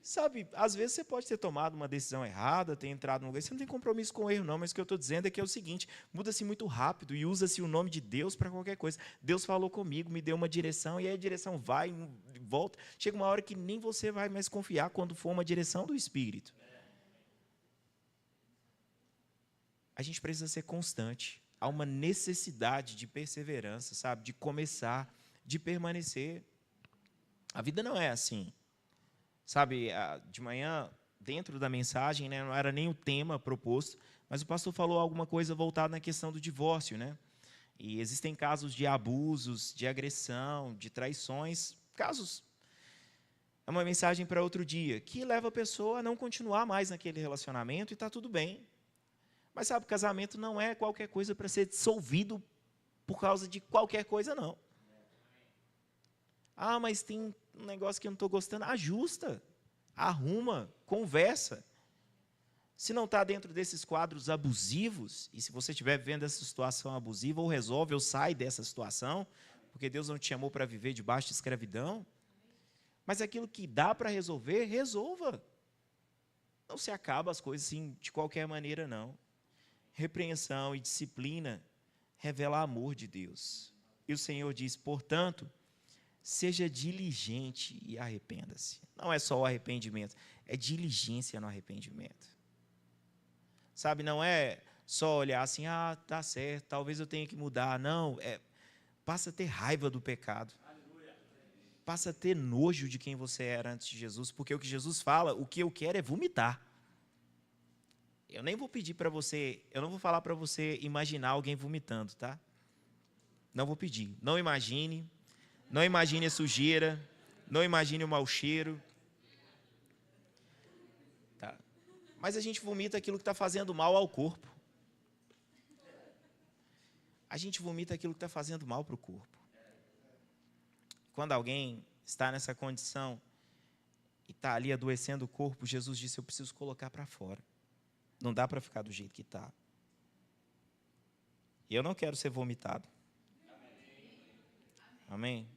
Sabe, às vezes você pode ter tomado uma decisão errada, ter entrado num lugar, você não tem compromisso com o erro, não, mas o que eu estou dizendo é que é o seguinte, muda-se muito rápido e usa-se o nome de Deus para qualquer coisa. Deus falou comigo, me deu uma direção, e aí a direção vai e volta. Chega uma hora que nem você vai mais confiar quando for uma direção do Espírito. A gente precisa ser constante. Há uma necessidade de perseverança, sabe? De começar, de permanecer. A vida não é assim. Sabe, de manhã, dentro da mensagem, né, não era nem o tema proposto, mas o pastor falou alguma coisa voltada na questão do divórcio, né? E existem casos de abusos, de agressão, de traições, casos. É uma mensagem para outro dia, que leva a pessoa a não continuar mais naquele relacionamento e está tudo bem. Mas sabe, o casamento não é qualquer coisa para ser dissolvido por causa de qualquer coisa, não. Mas tem um negócio que eu não estou gostando. Ajusta, arruma, conversa. Se não está dentro desses quadros abusivos, e se você estiver vivendo essa situação abusiva, ou resolve ou sai dessa situação, porque Deus não te chamou para viver debaixo de escravidão, mas aquilo que dá para resolver, resolva. Não se acaba as coisas assim de qualquer maneira, não. Repreensão e disciplina revela amor de Deus. E o Senhor diz, portanto, seja diligente e arrependa-se. Não é só o arrependimento, é diligência no arrependimento. Sabe, não é só olhar assim, tá certo, talvez eu tenha que mudar. Não, passa a ter raiva do pecado. Passa a ter nojo de quem você era antes de Jesus, porque o que Jesus fala, o que eu quero é vomitar. Eu nem vou pedir para você, eu não vou falar para você imaginar alguém vomitando, tá? Não vou pedir. Não imagine a sujeira, não imagine o mau cheiro. Tá? Mas a gente vomita aquilo que está fazendo mal ao corpo. A gente vomita aquilo que está fazendo mal para o corpo. Quando alguém está nessa condição e está ali adoecendo o corpo, Jesus disse, eu preciso colocar para fora. Não dá para ficar do jeito que está. E eu não quero ser vomitado. Amém?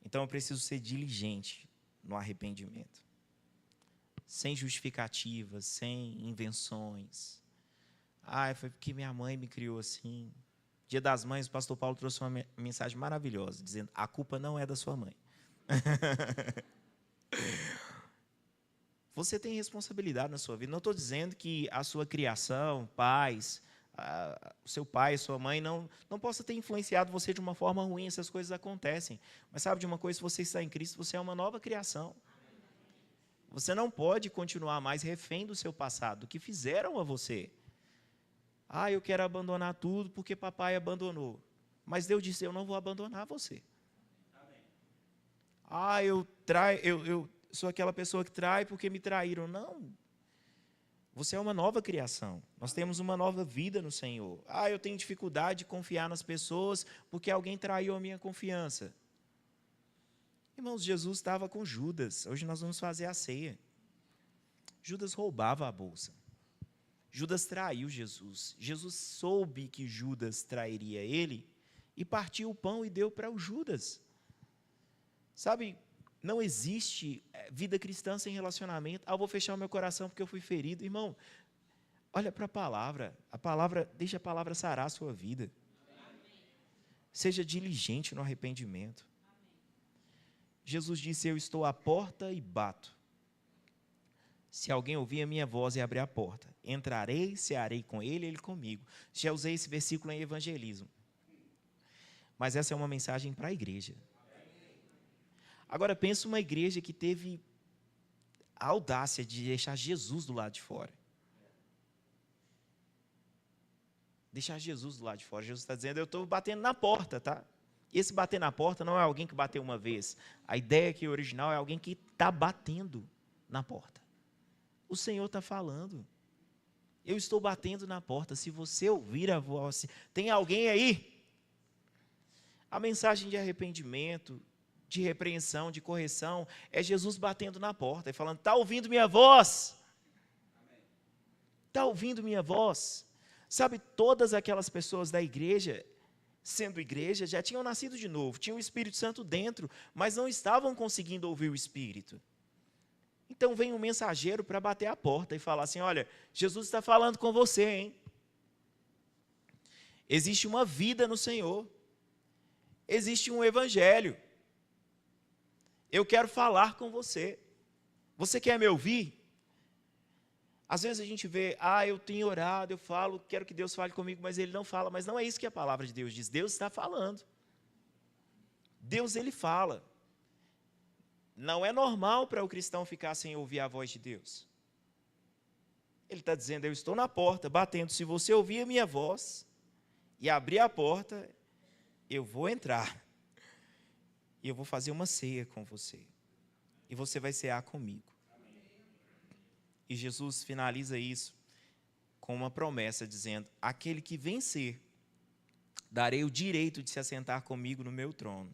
Então eu preciso ser diligente no arrependimento. Sem justificativas, sem invenções. Foi porque minha mãe me criou assim. Dia das Mães, o pastor Paulo trouxe uma mensagem maravilhosa, dizendo, a culpa não é da sua mãe. Você tem responsabilidade na sua vida. Não estou dizendo que a sua criação, pais, o seu pai, a sua mãe, não possa ter influenciado você de uma forma ruim, essas coisas acontecem. Mas sabe de uma coisa, se você está em Cristo, você é uma nova criação. Você não pode continuar mais refém do seu passado, do que fizeram a você. Eu quero abandonar tudo porque papai abandonou. Mas Deus disse, eu não vou abandonar você. Eu sou aquela pessoa que trai porque me traíram. Não. Você é uma nova criação. Nós temos uma nova vida no Senhor. Eu tenho dificuldade de confiar nas pessoas porque alguém traiu a minha confiança. Irmãos, Jesus estava com Judas. Hoje nós vamos fazer a ceia. Judas roubava a bolsa. Judas traiu Jesus. Jesus soube que Judas trairia ele e partiu o pão e deu para o Judas. Sabe, não existe vida cristã sem relacionamento. Eu vou fechar o meu coração porque eu fui ferido. Irmão, olha para a palavra, deixa a palavra sarar a sua vida. Seja diligente no arrependimento. Jesus disse, eu estou à porta e bato. Se alguém ouvir a minha voz e abrir a porta, entrarei, cearei com ele e ele comigo. Já usei esse versículo em evangelismo. Mas essa é uma mensagem para a igreja. Agora, pensa uma igreja que teve a audácia de deixar Jesus do lado de fora. Deixar Jesus do lado de fora. Jesus está dizendo, eu estou batendo na porta, tá? Esse bater na porta não é alguém que bateu uma vez. A ideia aqui original é alguém que está batendo na porta. O Senhor está falando. Eu estou batendo na porta. Se você ouvir a voz, tem alguém aí? A mensagem de arrependimento, de repreensão, de correção, é Jesus batendo na porta e falando, está ouvindo minha voz? Está ouvindo minha voz? Sabe, todas aquelas pessoas da igreja, sendo igreja, já tinham nascido de novo, tinham o Espírito Santo dentro, mas não estavam conseguindo ouvir o Espírito. Então vem um mensageiro para bater a porta e falar assim, olha, Jesus está falando com você, hein? Existe uma vida no Senhor. Existe um evangelho. Eu quero falar com você. Você quer me ouvir? Às vezes a gente vê, eu tenho orado, eu falo, quero que Deus fale comigo, mas Ele não fala. Mas não é isso que a palavra de Deus diz. Deus está falando. Deus, Ele fala. Não é normal para o cristão ficar sem ouvir a voz de Deus. Ele está dizendo, eu estou na porta, batendo. Se você ouvir a minha voz e abrir a porta, eu vou entrar. E eu vou fazer uma ceia com você. E você vai cear comigo. E Jesus finaliza isso com uma promessa, dizendo, aquele que vencer, darei o direito de se assentar comigo no meu trono.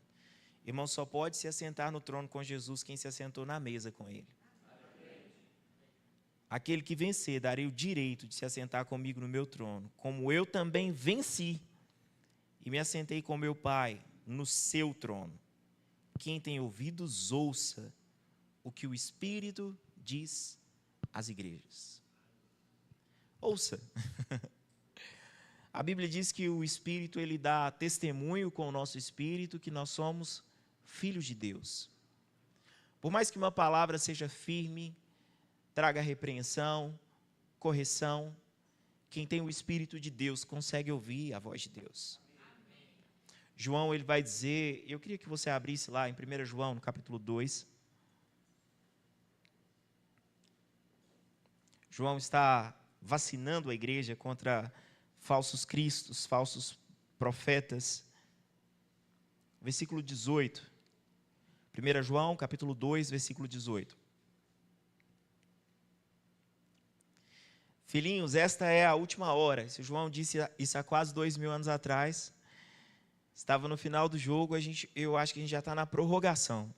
Irmão, só pode se assentar no trono com Jesus quem se assentou na mesa com Ele. aquele que vencer, darei o direito de se assentar comigo no meu trono, como eu também venci e me assentei com meu Pai no seu trono. Quem tem ouvidos, ouça o que o Espírito diz às igrejas. Ouça. A Bíblia diz que o Espírito, ele dá testemunho com o nosso espírito que nós somos filhos de Deus. Por mais que uma palavra seja firme, traga repreensão, correção, quem tem o Espírito de Deus consegue ouvir a voz de Deus. João, ele vai dizer, eu queria que você abrisse lá em 1 João, no capítulo 2. João está vacinando a igreja contra falsos cristos, falsos profetas. Versículo 18. 1 João, capítulo 2, versículo 18. Filhinhos, esta é a última hora. Se João disse isso há quase 2000 anos atrás, estava no final do jogo, eu acho que a gente já está na prorrogação.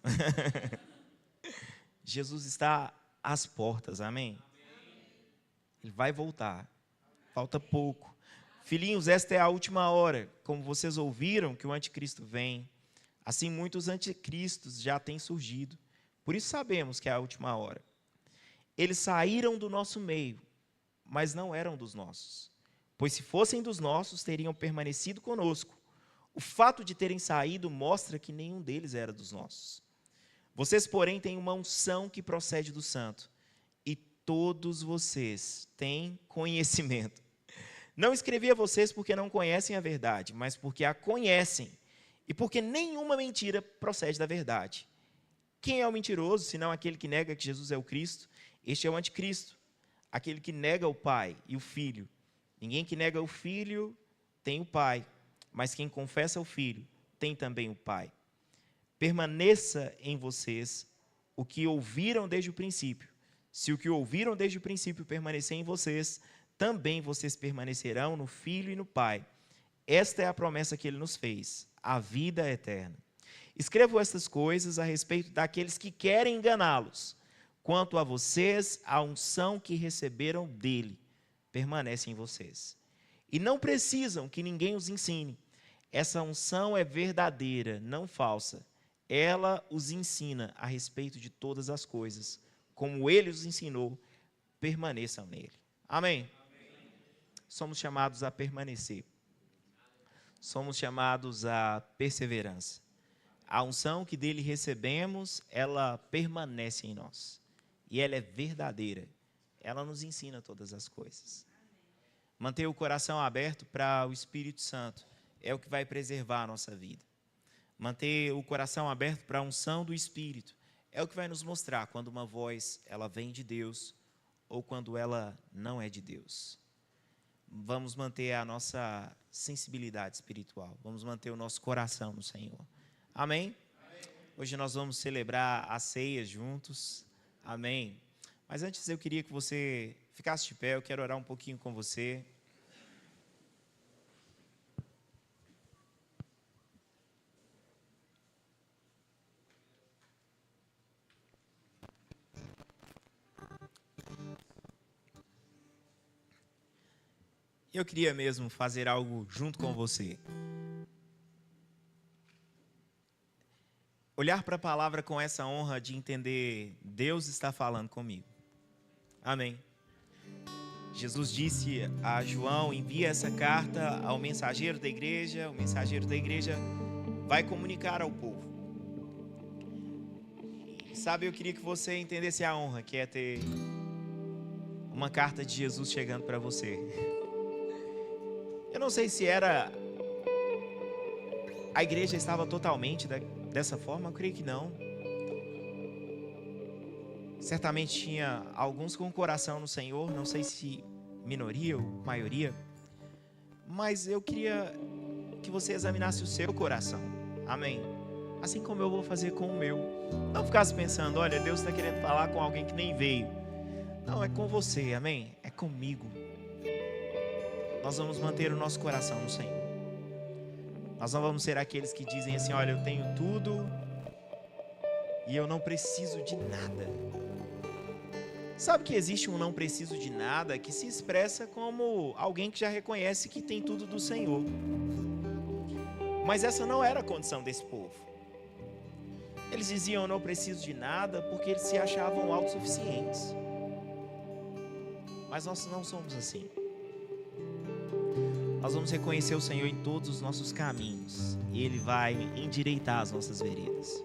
Jesus está às portas, amém? Ele vai voltar, falta pouco. Filhinhos, esta é a última hora. Como vocês ouviram que o anticristo vem, assim muitos anticristos já têm surgido. Por isso sabemos que é a última hora. Eles saíram do nosso meio, mas não eram dos nossos. Pois se fossem dos nossos, teriam permanecido conosco. O fato de terem saído mostra que nenhum deles era dos nossos. Vocês, porém, têm uma unção que procede do santo. E todos vocês têm conhecimento. Não escrevi a vocês porque não conhecem a verdade, mas porque a conhecem. E porque nenhuma mentira procede da verdade. Quem é o mentiroso, senão aquele que nega que Jesus é o Cristo? Este é o anticristo, aquele que nega o Pai e o Filho. Ninguém que nega o Filho tem o Pai, mas quem confessa o Filho tem também o Pai. Permaneça em vocês o que ouviram desde o princípio. Se o que ouviram desde o princípio permanecer em vocês, também vocês permanecerão no Filho e no Pai. Esta é a promessa que Ele nos fez, a vida eterna. Escrevo estas coisas a respeito daqueles que querem enganá-los. Quanto a vocês, a unção que receberam dele permanece em vocês. E não precisam que ninguém os ensine. Essa unção é verdadeira, não falsa. Ela os ensina a respeito de todas as coisas. Como ele os ensinou, permaneçam nele. Amém? Somos chamados a permanecer. Somos chamados à perseverança. A unção que dele recebemos, ela permanece em nós. E ela é verdadeira. Ela nos ensina todas as coisas. Manter o coração aberto para o Espírito Santo é o que vai preservar a nossa vida. Manter o coração aberto para a unção do Espírito é o que vai nos mostrar quando uma voz ela vem de Deus ou quando ela não é de Deus. Vamos manter a nossa sensibilidade espiritual. Vamos manter o nosso coração no Senhor. Amém? Hoje nós vamos celebrar a ceia juntos. Amém? Mas antes eu queria que você ficasse de pé. Eu quero orar um pouquinho com você. Eu queria mesmo fazer algo junto com você. Olhar para a palavra com essa honra de entender, Deus está falando comigo. Amém. Jesus disse a João, envia essa carta ao mensageiro da igreja, o mensageiro da igreja vai comunicar ao povo. E sabe, eu queria que você entendesse a honra que é ter uma carta de Jesus chegando para você. Eu não sei se a igreja estava totalmente dessa forma, eu creio que não. Certamente tinha alguns com o coração no Senhor, não sei se minoria ou maioria, mas eu queria que você examinasse o seu coração, amém? Assim como eu vou fazer com o meu. Não ficasse pensando, olha, Deus está querendo falar com alguém que nem veio. Não, é com você, amém? É comigo. Nós vamos manter o nosso coração no Senhor. Nós não vamos ser aqueles que dizem assim, olha, eu tenho tudo e eu não preciso de nada. Sabe que existe um não preciso de nada que se expressa como alguém que já reconhece que tem tudo do Senhor. Mas essa não era a condição desse povo. Eles diziam: eu não preciso de nada, porque eles se achavam autossuficientes. Mas nós não somos assim. Nós vamos reconhecer o Senhor em todos os nossos caminhos, e Ele vai endireitar as nossas veredas.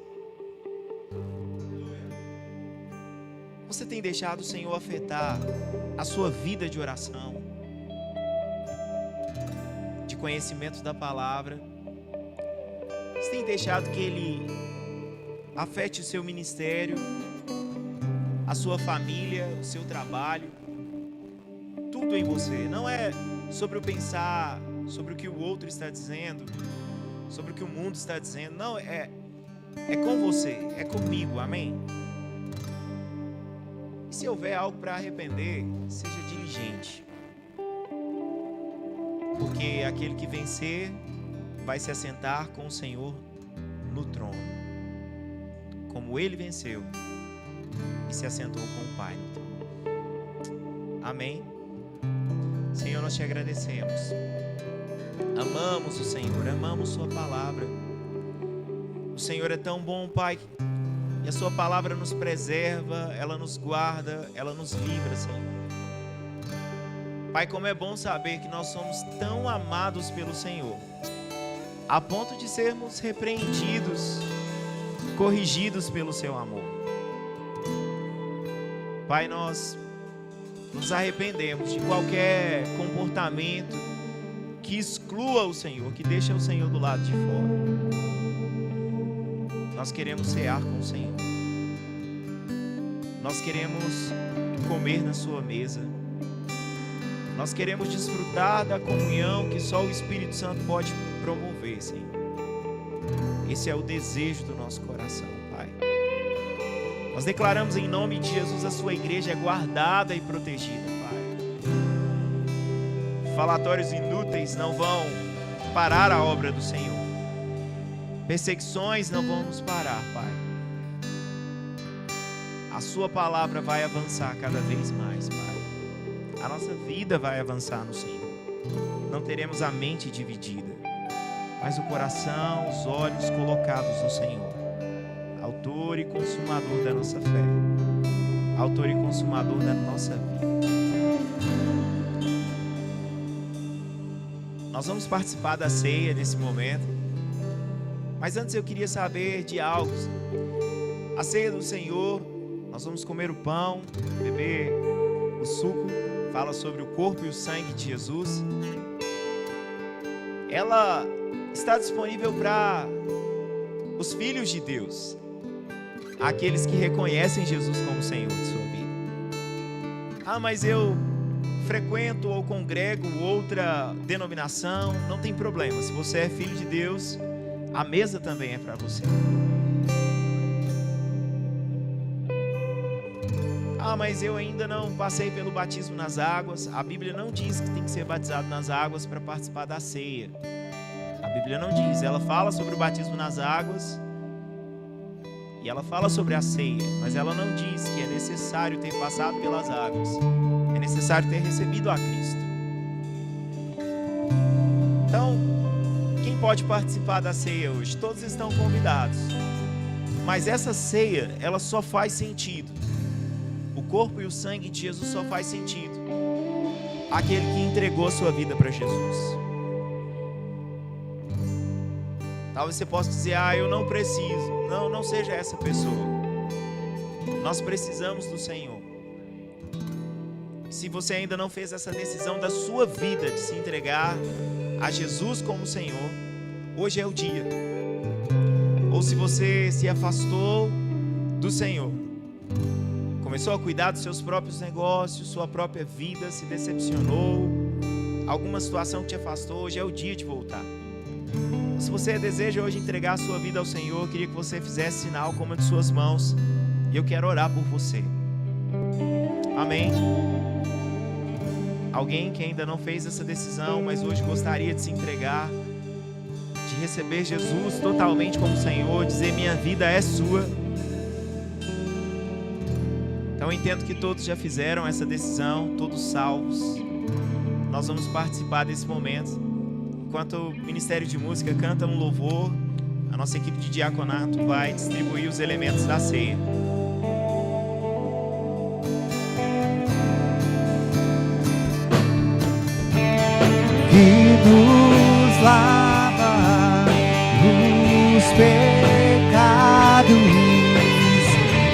Você tem deixado o Senhor afetar a sua vida de oração, de conhecimento da palavra? Você tem deixado que Ele afete o seu ministério, a sua família, o seu trabalho? Tudo em você. Não é sobre o pensar, sobre o que o outro está dizendo, sobre o que o mundo está dizendo. Não, é com você, é comigo, amém? E se houver algo para arrepender, seja diligente. Porque aquele que vencer vai se assentar com o Senhor no trono, como Ele venceu e se assentou com o Pai no trono. Amém? Senhor, nós te agradecemos. Amamos o Senhor, amamos Sua palavra. O Senhor é tão bom, Pai, e a Sua palavra nos preserva, ela nos guarda, ela nos livra, Senhor. Pai, como é bom saber que nós somos tão amados pelo Senhor, a ponto de sermos repreendidos, corrigidos pelo Seu amor. Pai, nós nos arrependemos de qualquer comportamento que exclua o Senhor, que deixe o Senhor do lado de fora. Nós queremos cear com o Senhor. Nós queremos comer na sua mesa. Nós queremos desfrutar da comunhão que só o Espírito Santo pode promover, Senhor. Esse é o desejo do nosso coração, Pai. Nós declaramos em nome de Jesus: a sua igreja é guardada e protegida, Pai. Falatórios inúteis não vão parar a obra do Senhor. Perseguições não vão nos parar, Pai. A sua palavra vai avançar cada vez mais, Pai. A nossa vida vai avançar no Senhor. Não teremos a mente dividida, mas o coração, os olhos colocados no Senhor, autor e consumador da nossa fé, autor e consumador da nossa vida. Nós vamos participar da ceia nesse momento, mas antes eu queria saber de algo. A ceia do Senhor, nós vamos comer o pão, beber o suco, fala sobre o corpo e o sangue de Jesus. Ela está disponível para os filhos de Deus, aqueles que reconhecem Jesus como Senhor de sua vida. Ah, mas eu frequento ou congrego outra denominação. Não tem problema, se você é filho de Deus, a mesa também é para você. Ah, mas eu ainda não passei pelo batismo nas águas. A Bíblia não diz que tem que ser batizado nas águas para participar da ceia. A Bíblia não diz. Ela fala sobre o batismo nas águas e ela fala sobre a ceia, mas ela não diz que é necessário ter passado pelas águas. É necessário ter recebido a Cristo. Então, quem pode participar da ceia hoje? Todos estão convidados. Mas essa ceia, ela só faz sentido. O corpo e o sangue de Jesus só faz sentido aquele que entregou a sua vida para Jesus. Talvez você possa dizer: ah, eu não preciso. Não seja essa pessoa. Nós precisamos do Senhor. Se você ainda não fez essa decisão da sua vida de se entregar a Jesus como Senhor, hoje é o dia. Ou se você se afastou do Senhor, começou a cuidar dos seus próprios negócios, sua própria vida, se decepcionou, alguma situação que te afastou, hoje é o dia de voltar. Se você deseja hoje entregar a sua vida ao Senhor, eu queria que você fizesse sinal com uma de suas mãos, e eu quero orar por você. Amém? Alguém que ainda não fez essa decisão, mas hoje gostaria de se entregar, de receber Jesus totalmente como Senhor, dizer: minha vida é sua. Então Eu entendo que todos já fizeram essa decisão, todos salvos. Nós vamos participar desse momento. Enquanto o Ministério de Música canta um louvor, a nossa equipe de diaconato vai distribuir os elementos da ceia. Que nos lava dos pecados,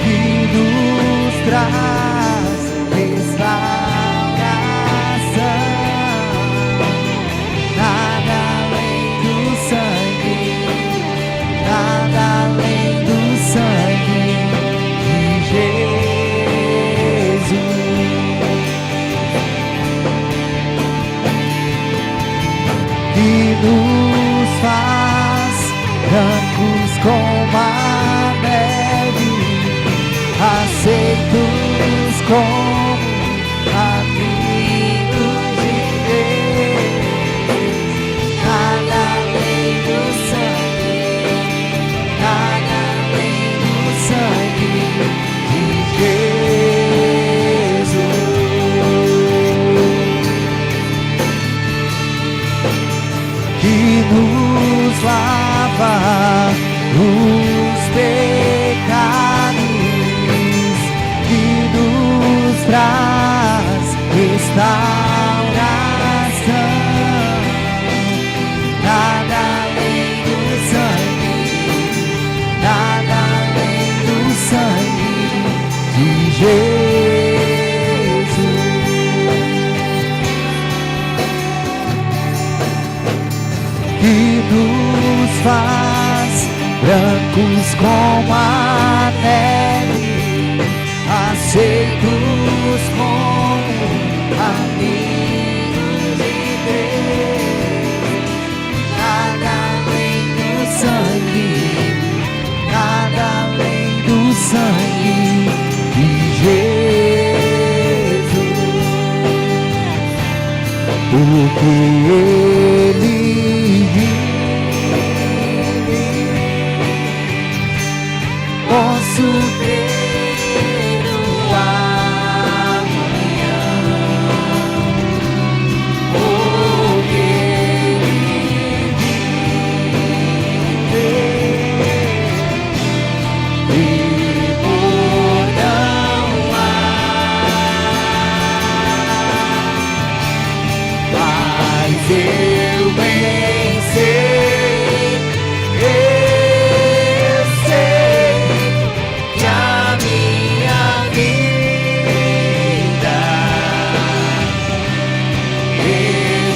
que nos traz restauração. Nada além do sangue, nada além do sangue de Jesus. Que nos faz brancos como a neve, aceitos como amigos de Deus. Nada além do sangue, nada além do sangue de Jesus. Que nos lava os pecados, que nos traz restauração. Nada além do sangue, nada além do sangue de Jesus. Que nos faz brancos como a neve, aceitos como amigos de Deus. Nada além do sangue, nada além do sangue de Jesus. Porque Ele posso ter o amanhã, porque Ele vive e por não há. Mas eu bem sei, eu sei que a minha vida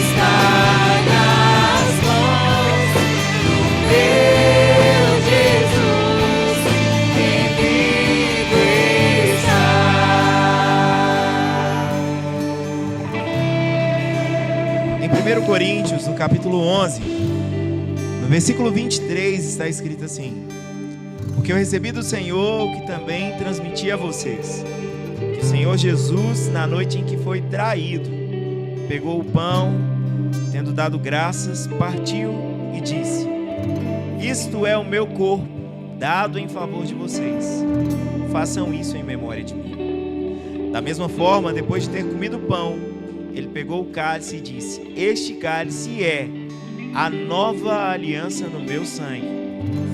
está nas mãos do meu Jesus, que vivo está. Em 1 Coríntios, no capítulo 11, no versículo 23, está escrito assim: porque eu recebi do Senhor o que também transmiti a vocês, que o Senhor Jesus, na noite em que foi traído, pegou o pão, tendo dado graças, partiu e disse: isto é o meu corpo, dado em favor de vocês. Façam isso em memória de mim. Da mesma forma, depois de ter comido o pão, ele pegou o cálice e disse: este cálice é a nova aliança no meu sangue.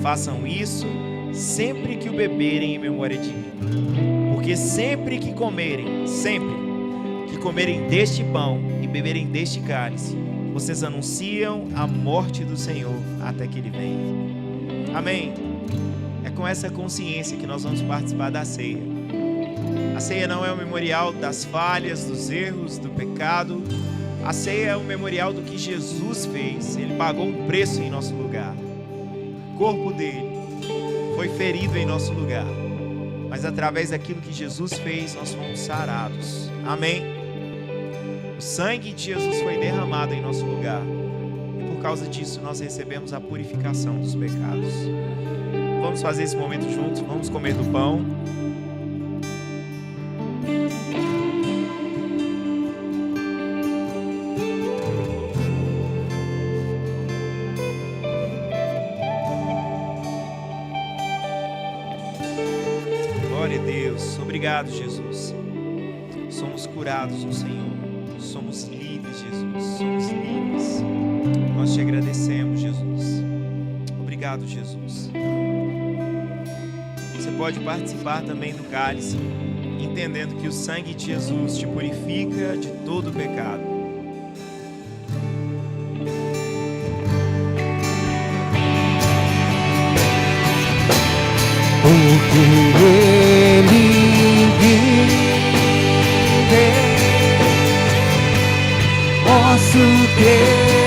Façam isso sempre que o beberem em memória de mim. Porque sempre que comerem deste pão e beberem deste cálice, vocês anunciam a morte do Senhor até que Ele venha. Amém? É com essa consciência que nós vamos participar da ceia. A ceia não é um memorial das falhas, dos erros, do pecado. A ceia é um memorial do que Jesus fez. Ele pagou um preço em nosso lugar. O corpo dele foi ferido em nosso lugar. Mas através daquilo que Jesus fez, nós fomos sarados. Amém? O sangue de Jesus foi derramado em nosso lugar. E por causa disso, nós recebemos a purificação dos pecados. Vamos fazer esse momento juntos. Vamos comer do pão. Obrigado, Jesus. Somos curados no Senhor. Somos livres, Jesus. Somos livres. Nós te agradecemos, Jesus. Obrigado, Jesus. Você pode participar também do cálice, entendendo que o sangue de Jesus te purifica de todo o pecado. Porque Ele vive, posso ter